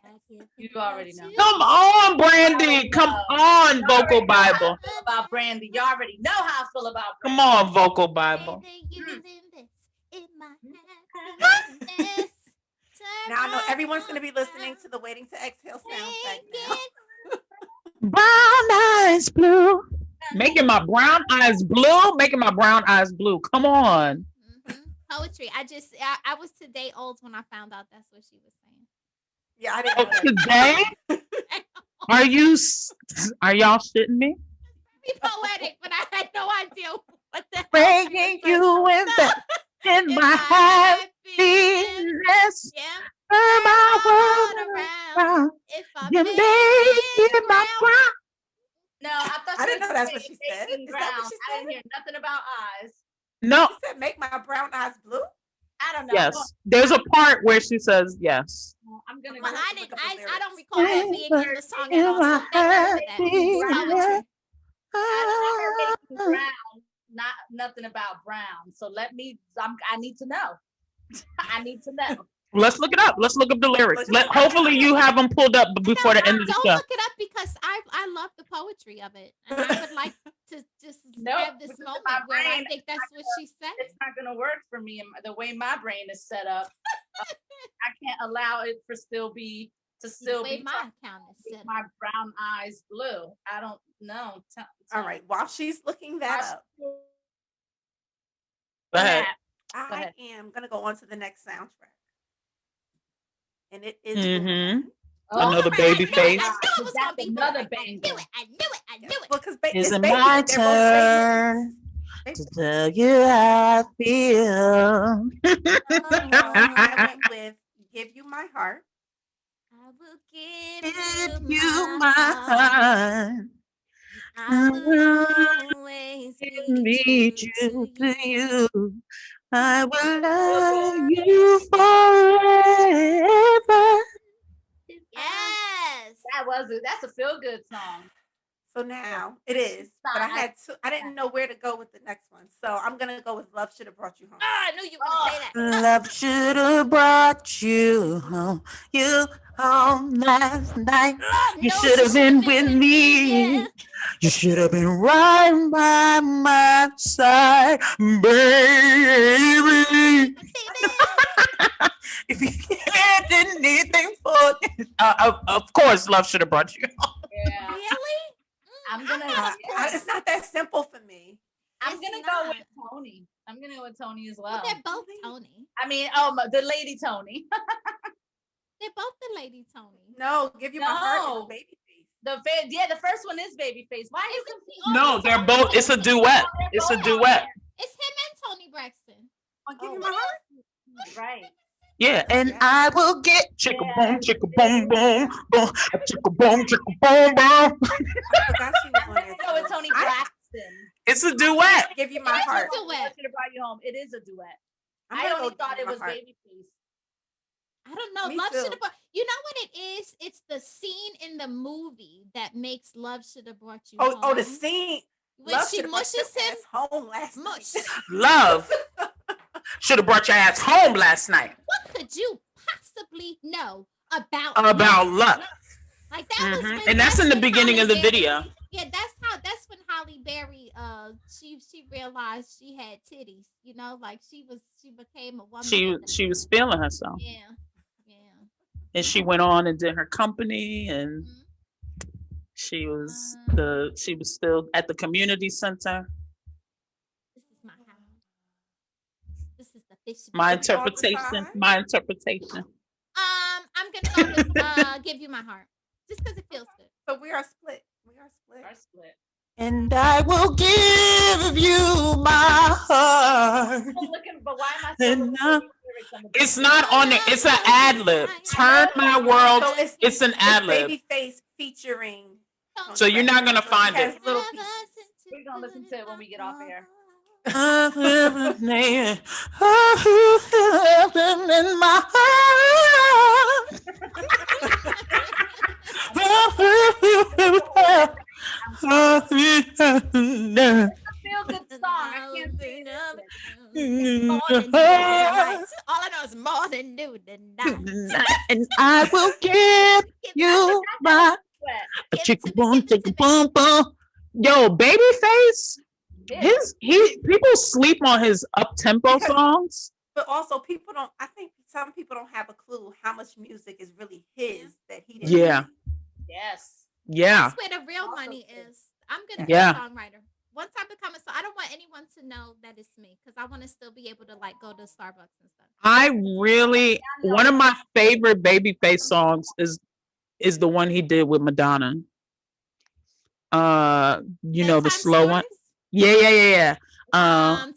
[SPEAKER 3] You already know.
[SPEAKER 1] Come on, Brandy. Come on, Vocal Bible.
[SPEAKER 3] About Brandy, you already know how I feel about
[SPEAKER 1] Come
[SPEAKER 3] Brandy.
[SPEAKER 1] on, Vocal Bible.
[SPEAKER 4] Now I know everyone's going to be listening to the Waiting to Exhale soundtrack now.
[SPEAKER 1] Brown eyes blue. Making my brown eyes blue. Making my brown eyes blue. Come on.
[SPEAKER 2] Poetry. I was today old when I found out that's what she was saying.
[SPEAKER 4] Yeah, I didn't know
[SPEAKER 1] that. Today? Are y'all shitting me?
[SPEAKER 2] Be poetic, but I had no idea what the
[SPEAKER 1] bringing you in my happiness.
[SPEAKER 2] Yeah.
[SPEAKER 1] My world around.
[SPEAKER 2] If I
[SPEAKER 1] you made my brown.
[SPEAKER 3] No, I
[SPEAKER 4] didn't know that's what she said. Is that what she said?
[SPEAKER 3] I didn't hear nothing about eyes.
[SPEAKER 1] No.
[SPEAKER 4] She said, "Make my brown eyes blue."
[SPEAKER 3] I don't know.
[SPEAKER 1] Yes, there's a part where she says yes.
[SPEAKER 3] I'm gonna.
[SPEAKER 2] Well, I don't recall that being in the song at all. So that.
[SPEAKER 3] Brown, not nothing about brown. So I need to know. I need to know.
[SPEAKER 1] Let's look it up. Let's look up the lyrics. Hopefully you have them pulled up before the end of the show.
[SPEAKER 2] Don't look it up because I love the poetry of it, and I would like to just have this moment where I think that's what she said.
[SPEAKER 3] It's not gonna work for me, and the way my brain is set up. I can't allow it to still be
[SPEAKER 2] my account is set up.
[SPEAKER 3] My brown eyes blue. I don't know.
[SPEAKER 4] All right. While she's looking that up,
[SPEAKER 1] go ahead.
[SPEAKER 4] I am gonna go on to the next soundtrack. And it is
[SPEAKER 1] another baby face.
[SPEAKER 3] Another baby.
[SPEAKER 2] I knew it.
[SPEAKER 4] Because
[SPEAKER 1] it's my turn to tell you how I feel.
[SPEAKER 4] I went with Give You My Heart.
[SPEAKER 2] I will give
[SPEAKER 1] you my heart.
[SPEAKER 2] I will always
[SPEAKER 1] be true to you. I will love you forever.
[SPEAKER 2] Yes.
[SPEAKER 3] That's a feel good song.
[SPEAKER 4] So now it is. But I didn't know where to go with the next one. So I'm gonna go with Love Should Have Brought You Home.
[SPEAKER 2] Oh, I knew you were gonna say that.
[SPEAKER 1] Love should have brought you home. You home last night. You should have been with me. Yeah. You should have been right by my side, baby. If you can't do anything for you, of course, love should have brought you home.
[SPEAKER 3] Yeah.
[SPEAKER 2] Really?
[SPEAKER 3] I'm gonna.
[SPEAKER 4] It's not that simple for me.
[SPEAKER 3] I'm gonna go with Tony. I'm gonna go with Tony as well.
[SPEAKER 2] Well, they're both Tony.
[SPEAKER 3] I mean, the lady Tony.
[SPEAKER 2] They're both the lady Tony.
[SPEAKER 4] No, Give You My Heart is Babyface.
[SPEAKER 3] The first one is Babyface. Why is it?
[SPEAKER 1] No, they're both. It's a duet. It's a duet.
[SPEAKER 2] It's him and Tony Braxton.
[SPEAKER 4] Give You My Heart.
[SPEAKER 3] Right.
[SPEAKER 1] Yeah, and I will get chicka boom, boom, boom, chicka boom, boom.
[SPEAKER 4] I forgot she was on there.
[SPEAKER 3] So it's Tony Braxton.
[SPEAKER 1] It's a duet.
[SPEAKER 4] Give You My Heart.
[SPEAKER 3] It's a duet. Should have brought you home. It is a duet. I only thought it was Babyface.
[SPEAKER 2] I don't know. Love should have brought. You know what it is? It's the scene in the movie that makes Love Should Have Brought You Home.
[SPEAKER 4] Oh, the scene.
[SPEAKER 2] When she mushes him
[SPEAKER 4] home last night.
[SPEAKER 1] Love should have brought your ass home last night.
[SPEAKER 2] What could you possibly know about
[SPEAKER 1] love?
[SPEAKER 2] Like that was,
[SPEAKER 1] and that's in the beginning of the video.
[SPEAKER 2] Yeah, that's when Halle Berry she realized she had titties. You know, like she became a woman.
[SPEAKER 1] She was feeling herself.
[SPEAKER 2] Yeah.
[SPEAKER 1] And she went on and did her company, and she was still at the community center.
[SPEAKER 2] This is my house. This is the fish.
[SPEAKER 1] My
[SPEAKER 4] Should we all
[SPEAKER 1] interpretation.
[SPEAKER 4] decide?
[SPEAKER 1] My interpretation.
[SPEAKER 2] I'm gonna go with give you my heart, just because it feels good.
[SPEAKER 4] So we are split. We are split.
[SPEAKER 3] Our split.
[SPEAKER 1] And I will give you my heart.
[SPEAKER 3] I'm looking, but why am I still
[SPEAKER 1] And
[SPEAKER 3] looking
[SPEAKER 1] now-
[SPEAKER 3] for these lyrics on the
[SPEAKER 1] It's
[SPEAKER 3] beat?
[SPEAKER 1] not on it. It's an ad lib. Turn my world.
[SPEAKER 4] So it's
[SPEAKER 1] It's an ad lib.
[SPEAKER 4] Babyface featuring.
[SPEAKER 1] So you're not gonna find
[SPEAKER 4] Has
[SPEAKER 1] it.
[SPEAKER 4] little pieces.
[SPEAKER 3] We're gonna listen to it when we get off air.
[SPEAKER 1] In my heart.
[SPEAKER 3] Feel good song. I can't sing it.
[SPEAKER 2] More than night. All I know is more than new tonight.
[SPEAKER 1] And I will give you my chicken boom boom. Yo, Babyface. People sleep on his up tempo
[SPEAKER 4] Because-
[SPEAKER 1] songs.
[SPEAKER 4] But also, people don't. I think some people don't have a clue how much music is really his that he didn't.
[SPEAKER 1] Yeah.
[SPEAKER 4] make.
[SPEAKER 3] Yes.
[SPEAKER 1] Yeah.
[SPEAKER 2] That's where the real money is. I'm gonna be
[SPEAKER 1] Yeah.
[SPEAKER 2] a songwriter. Once I become I don't want anyone to know that it's me because I want to still be able to like go to Starbucks and stuff.
[SPEAKER 1] I really one of my favorite Babyface songs is the one he did with Madonna. You know the
[SPEAKER 2] Bedtime
[SPEAKER 1] slow one.
[SPEAKER 2] Stories?
[SPEAKER 1] Yeah.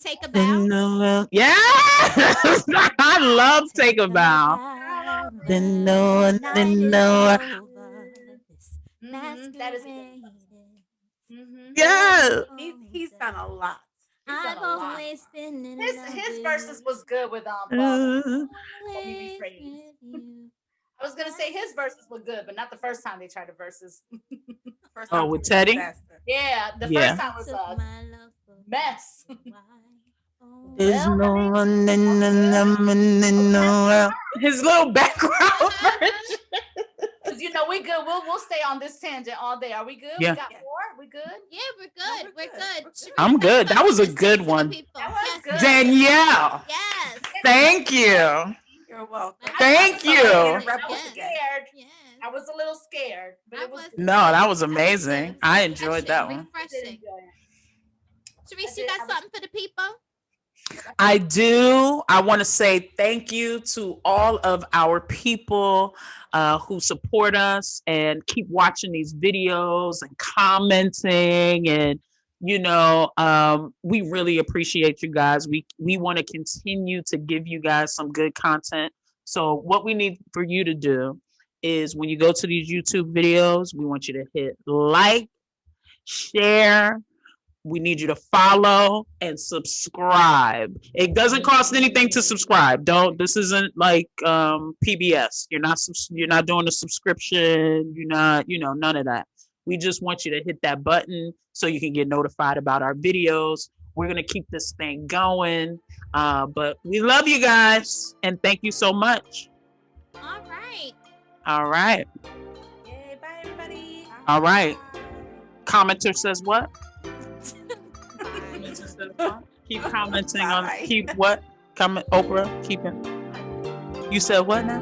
[SPEAKER 2] Take a bow.
[SPEAKER 1] Yeah. I love Take a Bow. Then no.
[SPEAKER 3] That is good.
[SPEAKER 1] Yeah.
[SPEAKER 4] He's done a lot.
[SPEAKER 2] I've
[SPEAKER 3] a lot.
[SPEAKER 2] always been in
[SPEAKER 3] His verses was good with
[SPEAKER 1] Uh,
[SPEAKER 3] I was gonna say his verses were good, but not the first time they tried the verses.
[SPEAKER 4] First
[SPEAKER 1] Oh,
[SPEAKER 4] time
[SPEAKER 1] with
[SPEAKER 4] was a
[SPEAKER 1] Teddy?
[SPEAKER 4] disaster.
[SPEAKER 3] Yeah, the
[SPEAKER 1] Yeah.
[SPEAKER 3] first time was a mess.
[SPEAKER 1] There's no one in the world. His little background version.
[SPEAKER 3] Cause you know we good. We'll stay on this tangent all day. Are we good?
[SPEAKER 1] Yeah.
[SPEAKER 3] We got more. We good?
[SPEAKER 2] Yeah, we're good.
[SPEAKER 4] we're
[SPEAKER 2] We're
[SPEAKER 4] good.
[SPEAKER 2] good.
[SPEAKER 4] We're good.
[SPEAKER 2] Sharice,
[SPEAKER 1] I'm good.
[SPEAKER 2] have
[SPEAKER 1] That was a
[SPEAKER 2] fun
[SPEAKER 1] good
[SPEAKER 2] listening to the
[SPEAKER 1] one.
[SPEAKER 2] people.
[SPEAKER 3] That was
[SPEAKER 2] Yes.
[SPEAKER 3] good.
[SPEAKER 1] Danielle,
[SPEAKER 2] Yes.
[SPEAKER 1] thank you.
[SPEAKER 4] You're welcome.
[SPEAKER 1] Thank you.
[SPEAKER 3] I was
[SPEAKER 2] Yes.
[SPEAKER 3] scared.
[SPEAKER 2] Yes.
[SPEAKER 3] I was a little scared, but it was.
[SPEAKER 2] I was-
[SPEAKER 1] No, that was
[SPEAKER 2] That was
[SPEAKER 1] amazing.
[SPEAKER 2] good.
[SPEAKER 1] I enjoyed that
[SPEAKER 2] Refreshing,
[SPEAKER 1] one.
[SPEAKER 3] I did
[SPEAKER 2] Refreshing.
[SPEAKER 3] enjoy it.
[SPEAKER 2] Sharice, you got something for the people?
[SPEAKER 1] I do. I want to say thank you to all of our people who support us and keep watching these videos and commenting. And, we really appreciate you guys. We want to continue to give you guys some good content. So what we need for you to do is when you go to these YouTube videos, we want you to hit like, share. We need you to follow and subscribe. It doesn't cost anything to subscribe. This isn't like PBS. You're not doing a subscription. You're not, none of that. We just want you to hit that button so you can get notified about our videos. We're going to keep this thing going. But we love you guys and thank you so much.
[SPEAKER 2] All right.
[SPEAKER 1] All right.
[SPEAKER 4] Yay, bye everybody.
[SPEAKER 1] All right. Commenter says what?
[SPEAKER 2] Bye.
[SPEAKER 1] Keep commenting
[SPEAKER 4] Bye.
[SPEAKER 1] keep what? Comment, Oprah, keep it. You said what now?